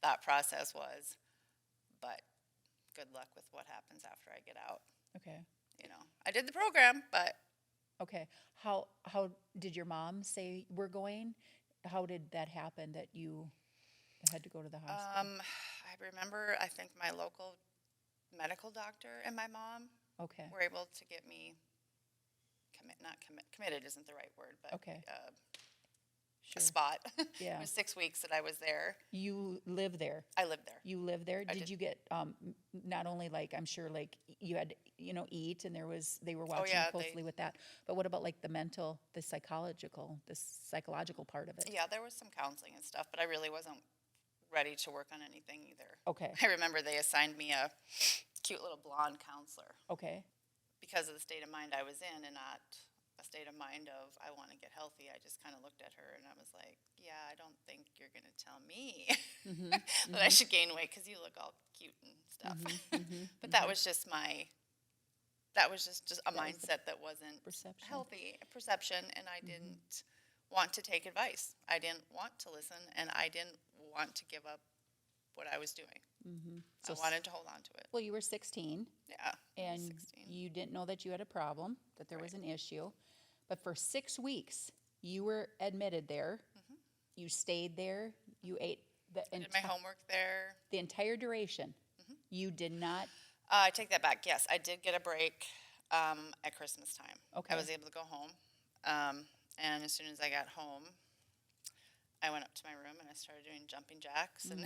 thought process was. But good luck with what happens after I get out. Okay. I did the program, but. Okay. How did your mom say we're going? How did that happen that you had to go to the hospital? I remember, I think my local medical doctor and my mom Okay. were able to get me committed isn't the right word, but Okay. a Sure. spot. Yeah. It was 6 weeks that I was there. You live there. I lived there. You live there. I Did did. you get not only like I'm sure like you had eat and they were watching yeah, closely with that, but what about like the psychological part of it? Yeah, there was some counseling and stuff, but I really wasn't ready to work on anything either. Okay. I remember they assigned me a cute little blonde counselor Okay. because of the state of mind I was in and not a state of mind of I want to get healthy. I just kind of looked at her and I was like, yeah, I don't think you're going to tell me that I should gain weight because you look all cute and stuff. But that was just just a mindset that wasn't Perception. healthy perception, and I didn't want to take advice. I didn't want to listen, and I didn't want to give up what I was doing. So I wanted to hold on to it. Well, you were 16 Yeah, I was and 16. you didn't know that you had a problem, that there was an issue, but for 6 weeks you were admitted there. You stayed there. You ate I did my homework there. the entire duration. You did not. I take that back. Yes, I did get a break at Christmas time. Okay. I was able to go home, and as soon as I got home, I went up to my room and I started doing jumping jacks. And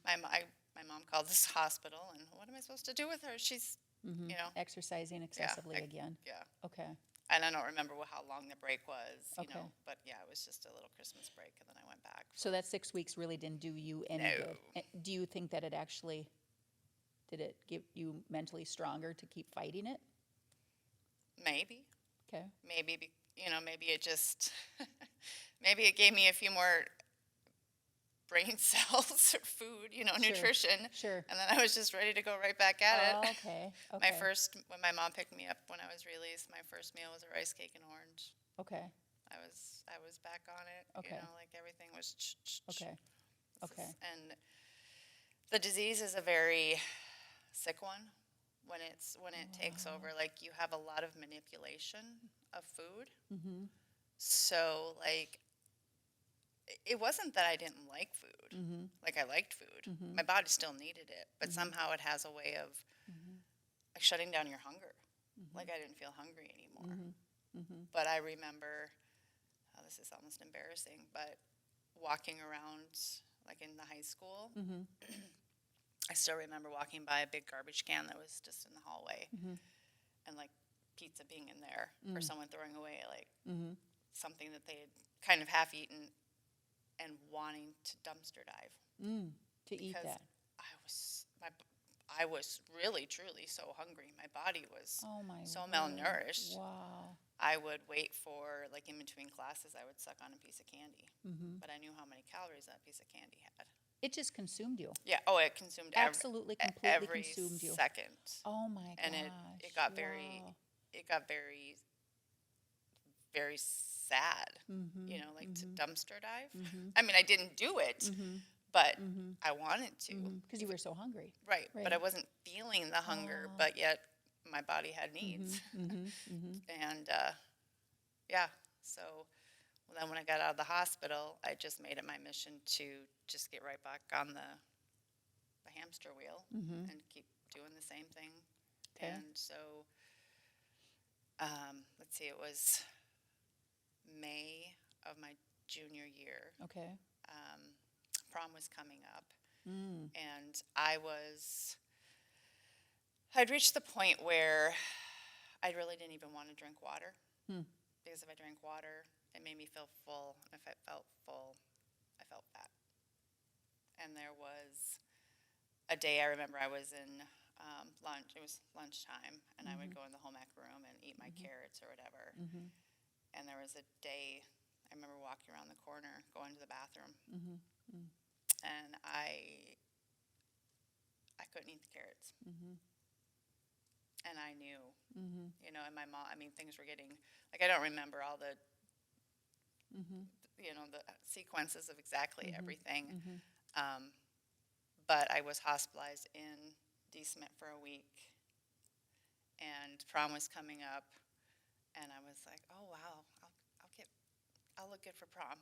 my mom called this hospital, and what am I supposed to do with her? She's, Exercising excessively again. yeah. Okay. And I don't remember how long the break was, Okay. but yeah, it was just a little Christmas break, and then I went back. So that 6 weeks really didn't do you any No. good. Do you think that did it get you mentally stronger to keep fighting it? Maybe. Okay. Maybe it just, maybe it gave me a few more brain cells or food, nutrition. Sure. And then I was just ready to go right back at it. Okay. When my mom picked me up when I was released, my first meal was a rice cake and orange. Okay. I was back on it. Okay. Like everything was. Okay. Okay. And the disease is a very sick one when it takes over. Like you have a lot of manipulation of food. So like it wasn't that I didn't like food. Like I liked food. My body still needed it, but somehow it has a way of like shutting down your hunger. Like I didn't feel hungry anymore. But I remember, this is almost embarrassing, but walking around like in the high school, I still remember walking by a big garbage can that was just in the hallway, and like pizza being in there, or someone throwing away like something that they had kind of half eaten, and wanting to dumpster dive To eat because that. I was really truly so hungry. My body was so word. malnourished. Wow. I would wait for, like, in between classes, I would suck on a piece of candy. But I knew how many calories that piece of candy had. It just consumed you. Yeah. Oh, it consumed Absolutely, completely every consumed you. second. Oh my gosh. And it got very, wow. very sad. Like to dumpster dive. I mean, I didn't do it, but I wanted to. Because you were so hungry. Right. Right. But I wasn't feeling the hunger, but yet my body had needs. And yeah, so then when I got out of the hospital, I just made it my mission to just get right back on the hamster wheel and keep doing the same thing. Okay. And so, let's see, it was May of my junior year. Okay. Prom was coming up, and I'd reached the point where I really didn't even want to drink water, because if I drank water, it made me feel full, and if I felt full, I felt fat. And there was a day I remember I was in lunch, it was lunchtime, and I would go in the home ec room and eat my carrots or whatever, and there was a day I remember walking around the corner, going to the bathroom, and I couldn't eat the carrots. And I knew, and my mom, I mean, things were getting, like, I don't remember all the, the sequences of exactly everything. But I was hospitalized in D-SMIT for a week, and prom was coming up, and I was like, oh, wow, I'll look good for prom.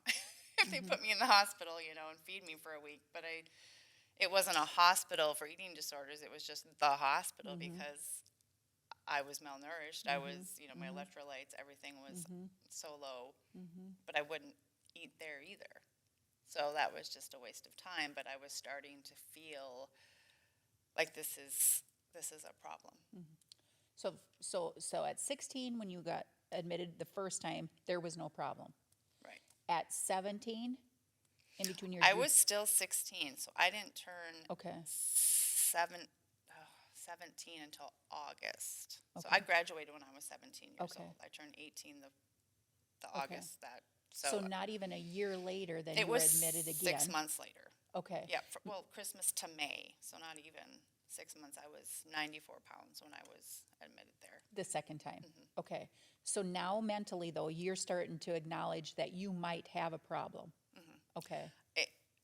If they put me in the hospital, and feed me for a week. But it wasn't a hospital for eating disorders. It was just the hospital because I was malnourished. I was, my electrolytes, everything was so low, but I wouldn't eat there either. So that was just a waste of time, but I was starting to feel like this is a problem. So at 16, when you got admitted the first time, there was no problem. Right. At 17, in between your I was still 16, so I didn't turn okay. 17 until August. So Okay. I graduated when I was 17 years Okay. old. I turned 18 the Okay. August that. So not even a year later, then it you were was admitted again. 6 months later. Okay. Yeah, Christmas to May, so not even 6 months. I was 94 pounds when I was admitted there. The second time. Okay. So now mentally, though, you're starting to acknowledge that you might have a problem. Okay.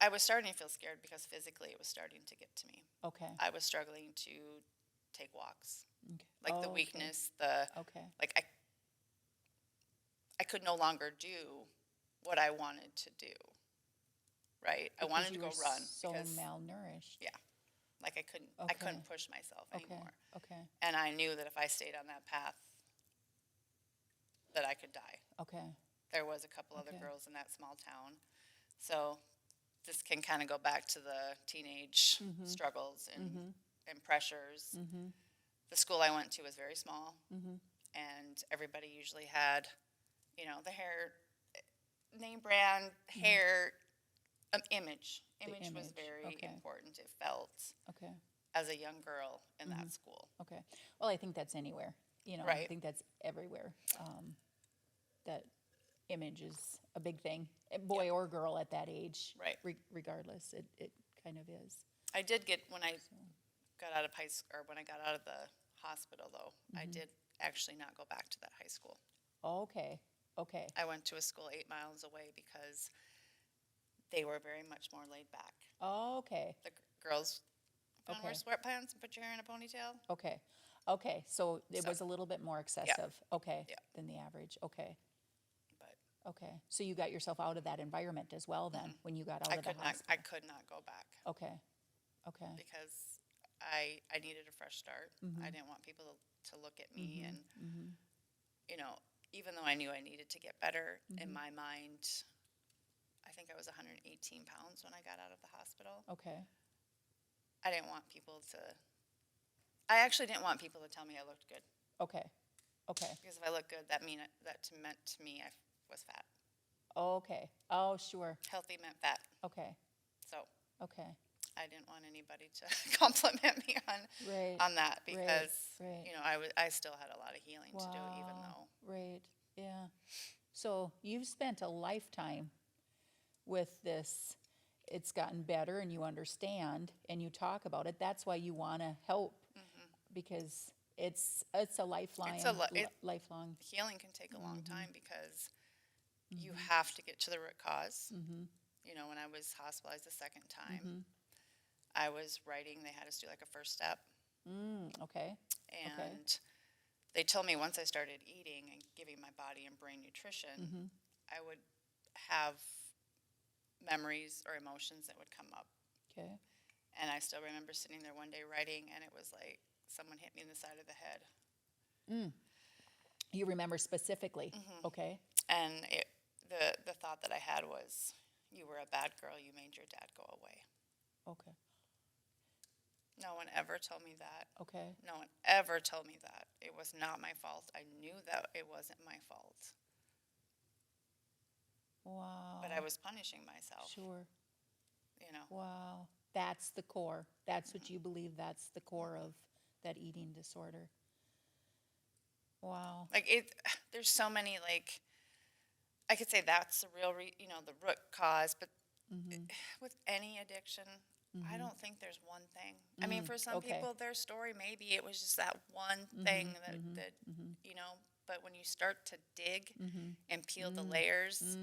I was starting to feel scared because physically it was starting to get to me. Okay. I was struggling to take walks. Okay. Like the weakness, like I could no longer do what I wanted to do. Right? I wanted to go run. So malnourished. Yeah. Like I couldn't push myself anymore. Okay. And I knew that if I stayed on that path, that I could die. Okay. There was a couple other girls in that small town. So this can kind of go back to the teenage struggles and pressures. The school I went to was very small, and everybody usually had, the hair, name brand, hair, image. Image was very important, it felt, as a young girl in that school. Okay. Well, I think that's anywhere. Right. I think that's everywhere. That image is a big thing, boy or girl at that age. Right. Regardless, it kind of is. I did get, when I got out of high school, or when I got out of the hospital, though, I did actually not go back to that high school. Okay. I went to a school 8 miles away because they were very much more laid back. Okay. The girls don't wear sweatpants and put your hair in a ponytail. Okay. So it was a little bit more excessive. Okay. Yeah. Than the average. Okay. But Okay. So you got yourself out of that environment as well then, when you got out of the hospital. I could not go back. Okay. Because I needed a fresh start. I didn't want people to look at me and, even though I knew I needed to get better, in my mind, I think I was 118 pounds when I got out of the hospital. Okay. I actually didn't want people to tell me I looked good. Okay. Because if I looked good, that meant to me I was fat. Okay. Oh, sure. Healthy meant fat. Okay. So Okay. I didn't want anybody to compliment me on that because I still had a lot of healing to do, even though. Right. Yeah. So you've spent a lifetime with this. It's gotten better, and you understand, and you talk about it. That's why you want to help, because it's a lifelong. Lifelong. Healing can take a long time because you have to get to the root cause. When I was hospitalized the second time, I was writing. They had us do like a first step. Okay. And they told me once I started eating and giving my body and brain nutrition, I would have memories or emotions that would come up. Okay. And I still remember sitting there one day writing, and it was like someone hit me in the side of the head. You remember specifically. Okay. And the thought that I had was, you were a bad girl. You made your dad go away. Okay. No one ever told me that. Okay. No one ever told me that. It was not my fault. I knew that it wasn't my fault. Wow. But I was punishing myself. Sure. Wow. That's the core. That's what you believe. That's the core of that eating disorder. Wow. There's so many, I could say that's the real, the root cause, but with any addiction, I don't think there's one thing. I mean, for some people, their story, maybe it was just that one thing that but when you start to dig and peel the layers,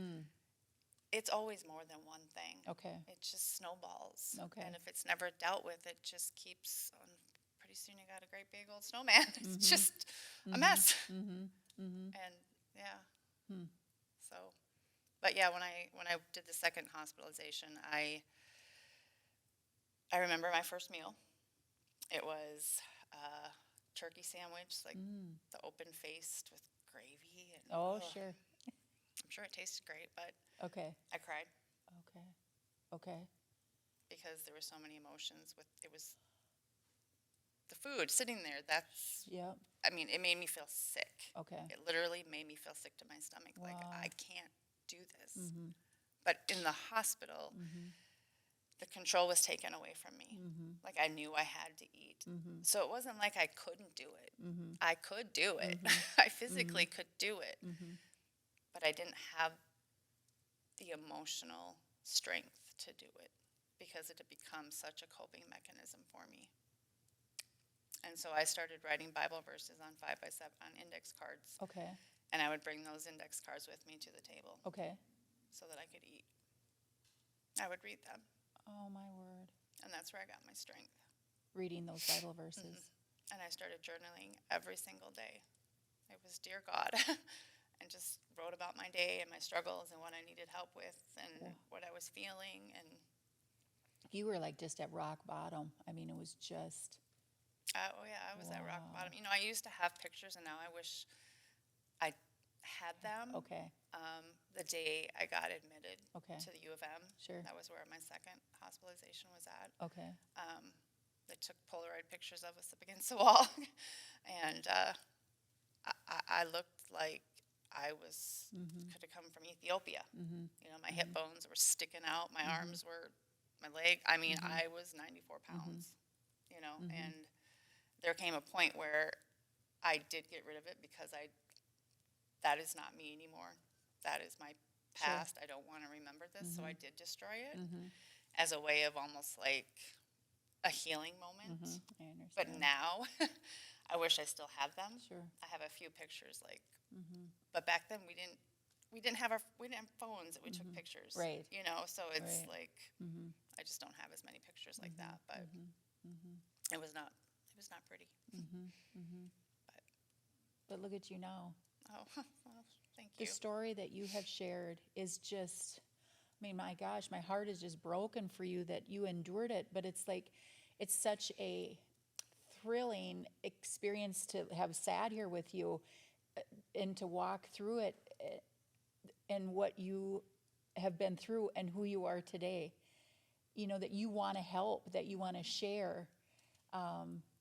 it's always more than one thing. Okay. It just snowballs. Okay. And if it's never dealt with, it just keeps on. Pretty soon you got a great big old snowman. It's just a mess. And yeah. So, but yeah, when I did the second hospitalization, I I remember my first meal. It was a turkey sandwich, like the open-faced with gravy. And, Oh, ugh, sure. I'm sure it tasted great, but Okay. I cried Okay. Okay. because there were so many emotions with it was the food sitting there. That's, Yep. I mean, it made me feel sick. Okay. It literally made me feel sick to my stomach. Like, Wow. I can't do this. But in the hospital, the control was taken away from me. Like, I knew I had to eat. So it wasn't like I couldn't do it. I could do it. I physically could do it. But I didn't have the emotional strength to do it because it had become such a coping mechanism for me. And so I started writing Bible verses on 5x7 on index cards. Okay. And I would bring those index cards with me to the table Okay. so that I could eat. I would read them. Oh, my word. And that's where I got my strength. Reading those Bible verses. And I started journaling every single day. It was, Dear God, and just wrote about my day and my struggles and what I needed help with and what I was feeling. And You were like just at rock bottom. I mean, it was just. oh, yeah, I was at rock bottom. You know, I used to have pictures, and now I wish I had them. Okay. The day I got admitted Okay. to the U of M. Sure. That was where my second hospitalization was at. Okay. They took Polaroid pictures of us up against the wall. And I looked like I was, could have come from Ethiopia. You know, my hip bones were sticking out. My arms were, my leg. I mean, I was 94 pounds, you know, and there came a point where I did get rid of it because that is not me anymore. That is my past. I don't want to remember this. So I did destroy it as a way of almost like a healing moment. I understand. But now, I wish I still had them. Sure. I have a few pictures, like, but back then we didn't have phones that we took pictures. Right. You know, so it's Right. like I just don't have as many pictures like that. But it was not pretty. But look at you now. Oh, well, thank you. The story that you have shared is just, I mean, my gosh, my heart is just broken for you that you endured it. But it's like, it's such a thrilling experience to have sat here with you and to walk through it and what you have been through and who you are today. You know, that you want to help, that you want to share,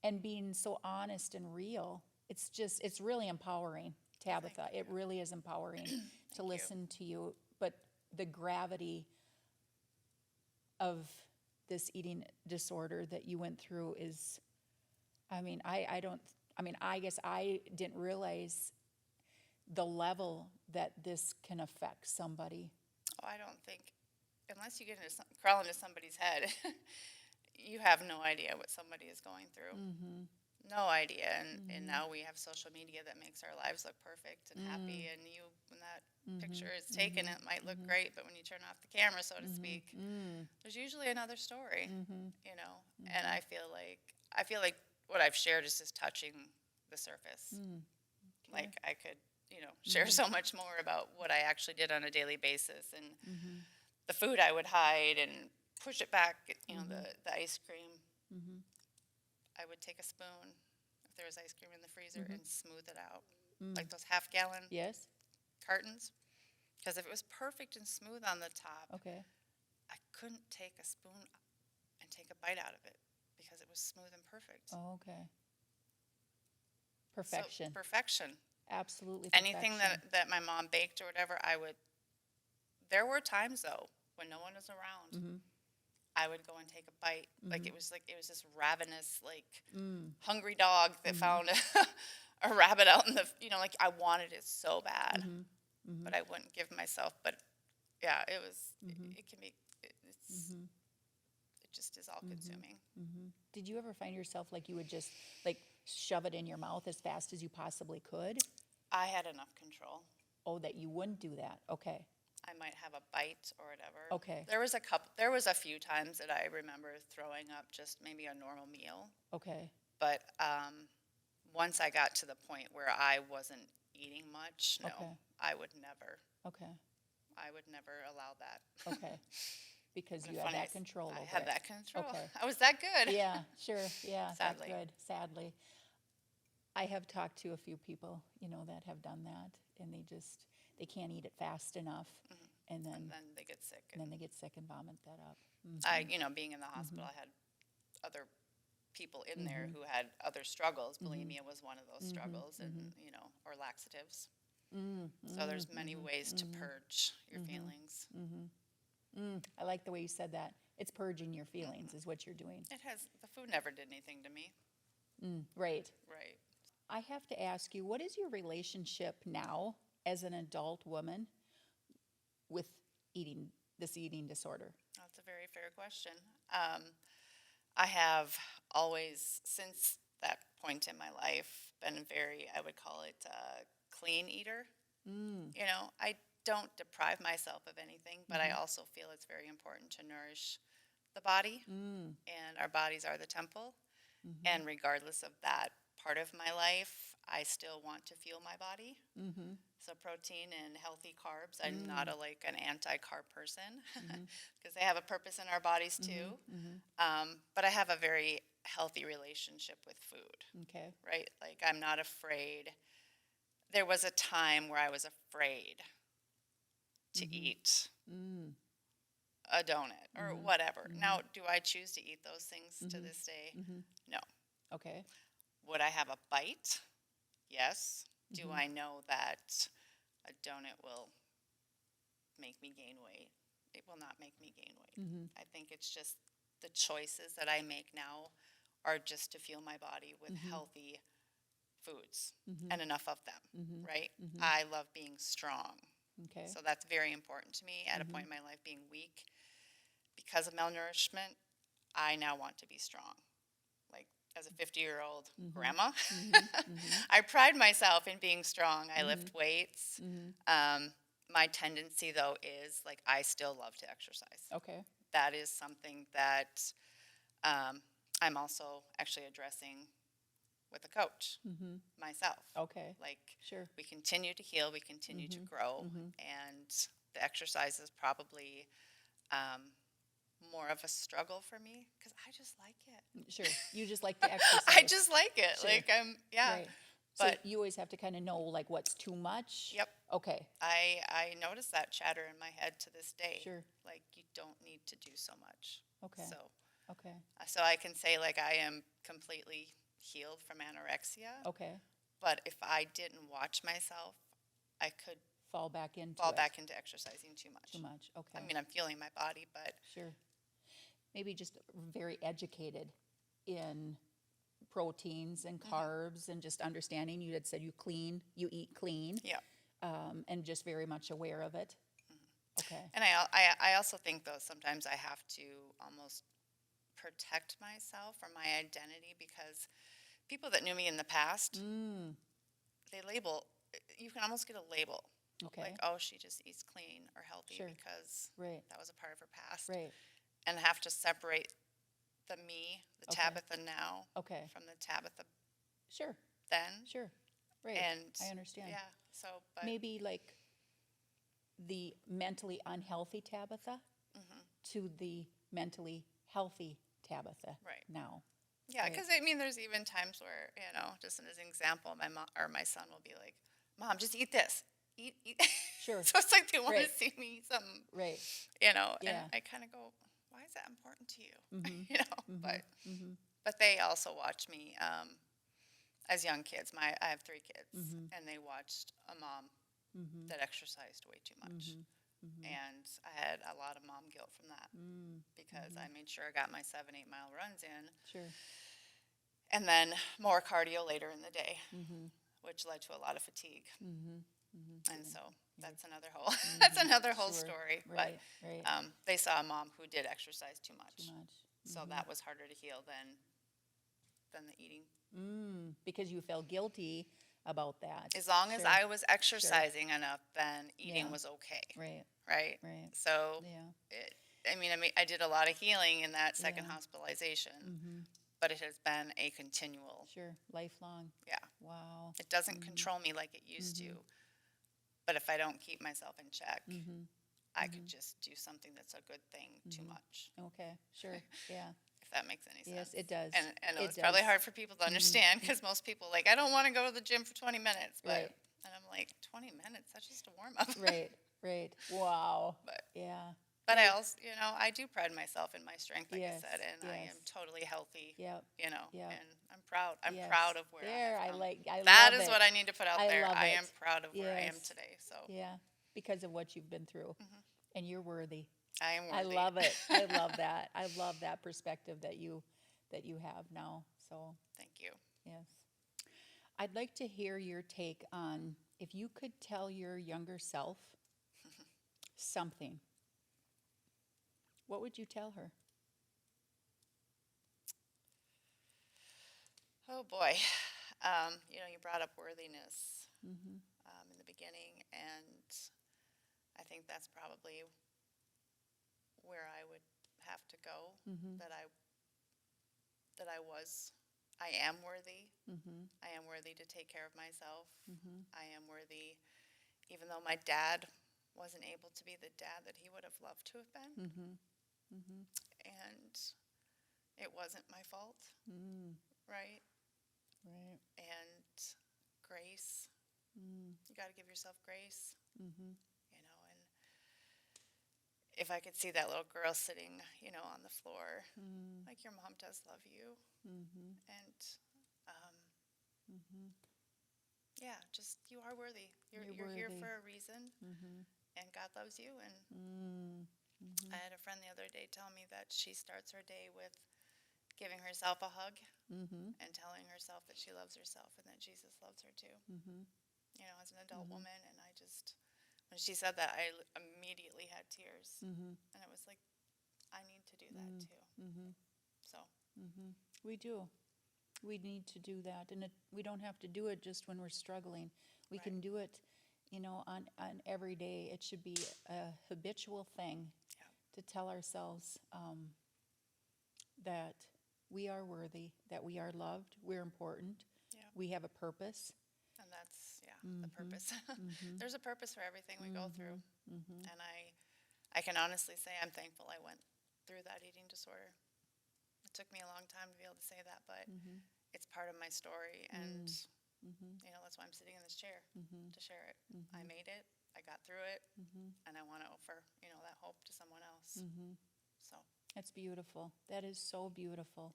and being so honest and real. It's just, it's really empowering, Tabetha. It really is empowering to listen to you. But the gravity of this eating disorder that you went through is, I mean, I guess I didn't realize the level that this can affect somebody. Oh, I don't think, unless you get into crawl into somebody's head, you have no idea what somebody is going through. No idea. And now we have social media that makes our lives look perfect and happy. And when that picture is taken, it might look great, but when you turn off the camera, so to speak, there's usually another story. You know. And I feel like what I've shared is just touching the surface. Like I could, you know, share so much more about what I actually did on a daily basis and the food I would hide and push it back. You know, the ice cream. I would take a spoon if there was ice cream in the freezer and smooth it out, like those half-gallon Yes? cartons. Because if it was perfect and smooth on the top, Okay. I couldn't take a spoon and take a bite out of it because it was smooth and perfect. Oh, okay. Perfection. So, perfection. Absolutely perfection. Anything that my mom baked or whatever, there were times though when no one was around. I would go and take a bite. Like it was this ravenous, like hungry dog that found a rabbit out in the, you know, like I wanted it so bad, but I wouldn't give myself. But yeah, it was, it can be, it just is all consuming. Did you ever find yourself like you would just like shove it in your mouth as fast as you possibly could? I had enough control. Oh, that you wouldn't do that. Okay. I might have a bite or whatever. Okay. There was a few times that I remember throwing up just maybe a normal meal. Okay. But once I got to the point where I wasn't eating much, no, Okay. I would never. Okay. I would never allow that. Okay. because And you have funny, that control over I had it. that control. Okay. I was that good. Yeah, sure, yeah, that's Sadly. good, sadly. I have talked to a few people, that have done that, and they can't eat it fast enough, and And then, then they get sick. and then they get sick and vomit that up. Being in the hospital, I had other people in there Mm-hmm. who had other struggles. Bulimia was one of those struggles, and or laxatives. So there's many ways to purge your feelings. I like the way you said that. It's purging your feelings is what you're doing. The food never did anything to me. Right. Right. I have to ask you, what is your relationship now as an adult woman with this eating disorder? That's a very fair question. I have always, since that point in my life, been very, I would call it a clean eater. I don't deprive myself of anything, but I also feel it's very important to nourish the body, and our bodies are the temple. And regardless of that part of my life, I still want to fuel my body. So protein and healthy carbs. I'm not an anti-carb person because they have a purpose in our bodies too. But I have a very healthy relationship with food. Okay. Right? Like I'm not afraid. There was a time where I was afraid to eat a donut or whatever. Now, do I choose to eat those things to this day? No. Okay. Would I have a bite? Yes. Do I know that a donut will make me gain weight? It will not make me gain weight. I think it's just the choices that I make now are just to fuel my body with healthy foods and enough of them, right? I love being strong. Okay. So that's very important to me. At a point in my life, being weak because of malnourishment, I now want to be strong. Like as a 50-year-old grandma, I pride myself in being strong. I lift weights. My tendency, though, is I still love to exercise. Okay. That is something that I'm also actually addressing with a coach myself. Okay. Sure. We continue to heal, we continue to grow, and the exercise is probably more of a struggle for me because I just like it. Sure. You just like to exercise. I just like it. Sure. Right. So But you always have to kind of know what's too much. Yep. Okay. I notice that chatter in my head to this day. Sure. You don't need to do so much. Okay. Okay. So I can say I am completely healed from anorexia. Okay. But if I didn't watch myself, I could fall back into exercising too much. Too much. Okay. I mean, I'm feeling my body, but sure. Maybe just very educated in proteins and carbs and just understanding. You had said you eat clean. Yeah. And just very much aware of it. Okay. And I also think though sometimes I have to almost protect myself or my identity because people that knew me in the past, they label. You can almost get a label. Okay. Oh, she just eats clean or healthy sure. because right. that was a part of her past. Right. And have to separate the me, the okay. Tabetha now, okay. from the Tabetha sure. then. Sure. Right. And I understand. Yeah. So, but maybe the mentally unhealthy Tabetha to the mentally healthy Tabetha right. now. Yeah, because there's even times where just as an example, my mom or my son will be like, "Mom, just eat this, eat." Sure. So it's they want right. to see me eat something, right? Yeah. And I kind of go, "Why is that important to you?" But they also watch me as young kids. I have 3 kids, and they watched a mom that exercised way too much. And I had a lot of mom guilt from that because I made sure I got my 7-8 mile runs in. Sure. And then more cardio later in the day, which led to a lot of fatigue. And so that's another whole sure. story. Right. But right. They saw a mom who did exercise too much. Too much. So that was harder to heal than the eating. Because you felt guilty about that. As long as sure. I was exercising enough, then eating was okay. Right. Right. Right. So I did a lot of healing in that second hospitalization, but it has been a continual. Sure. Lifelong. Yeah. Wow. It doesn't control me like it used to, but if I don't keep myself in check, I could just do something that's a good thing too much, Okay, sure, yeah. if that makes any sense. Yes, it does. And I know It it's probably does. hard for people to understand, because most people like, I don't want to go to the gym for 20 minutes, but, Right. and I'm like, 20 minutes, that's just a warm up. Right, right. Wow. But, Yeah. but I also, I do pride myself in my strength, like Yes, I said, and I am yes. totally healthy, Yep. Yep. and I'm proud. I'm Yes. proud of where There, I have come. I That love is it. what I need to put out I there. love I it. am proud of where I am Yes. today, so Yeah, because of what you've been through, and you're worthy. I am I worthy. love it. I love that. I love that perspective that you have now. So, Thank you. yes. I'd like to hear your take on if you could tell your younger self something, what would you tell her? Oh boy. You brought up worthiness Mm-hmm. in the beginning, and I think that's probably where I would have to go. Mm-hmm. That I am worthy. Mm-hmm. I am worthy to take care of myself. Mm-hmm. I am worthy, even though my dad wasn't able to be the dad that he would have loved to have been, Mm-hmm. Mm-hmm. and it wasn't my fault, Mm. right? Right. And grace. Mm. You got to give yourself grace, Mm-hmm. and if I could see that little girl sitting, on the floor, Mm. like, your mom does love you, Mm-hmm. and Mm-hmm. yeah, just, you are worthy. You're here worthy. for a reason, Mm-hmm. and God loves you. And Mm. Mm-hmm. I had a friend the other day tell me that she starts her day with giving herself a hug Mm-hmm. and telling herself that she loves herself and that Jesus loves her too, Mm-hmm. as an adult woman. And when she said that, I immediately had tears. Mm-hmm. And it was like, I need to do that too. Mm-hmm. So, Mm-hmm. We do. We need to do that, and we don't have to do it just when we're struggling. We Right. can do it, on every day. It should be a habitual thing yeah. to tell ourselves that we are worthy, that we are loved, we're important, Yeah. we have a purpose. And that's, the purpose. There's a purpose for everything we go through. Mm-hmm. And I can honestly say I'm thankful I went through that eating disorder. It took me a long time to be able to say that, but it's part of my story. And, that's why I'm sitting in this chair, to share it. I made it. I got through it. And I want to offer, that hope to someone else. So. That's beautiful. That is so beautiful,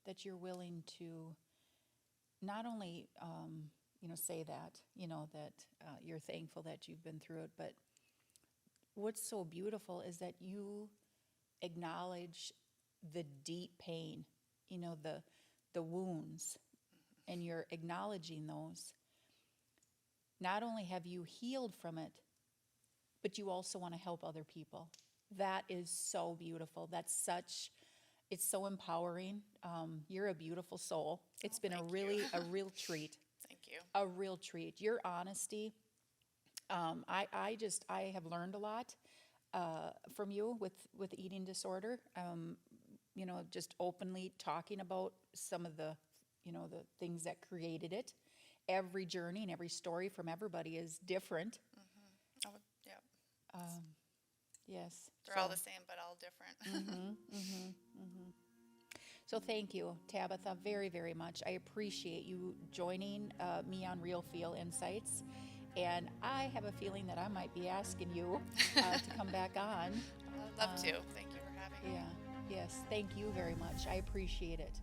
that you're willing to not only, say that, that you're thankful that you've been through it, but what's so beautiful is that you acknowledge the deep pain, the wounds, and you're acknowledging those. Not only have you healed from it, but you also want to help other people. That is so beautiful. It's so empowering. You're a beautiful soul. It's been thank you. a real treat. Thank you. A real treat. Your honesty. I have learned a lot from you with eating disorder. Just openly talking about some of the things that created it. Every journey and every story from everybody is different. Oh, yeah. Yes. They're all the same, but all different. So thank you, Tabetha, very, very much. I appreciate you joining me on Real Feel Insights. And I have a feeling that I might be asking you to come back on. I'd love to. Thank you for having me. Yeah. Yes. Thank you very much. I appreciate it.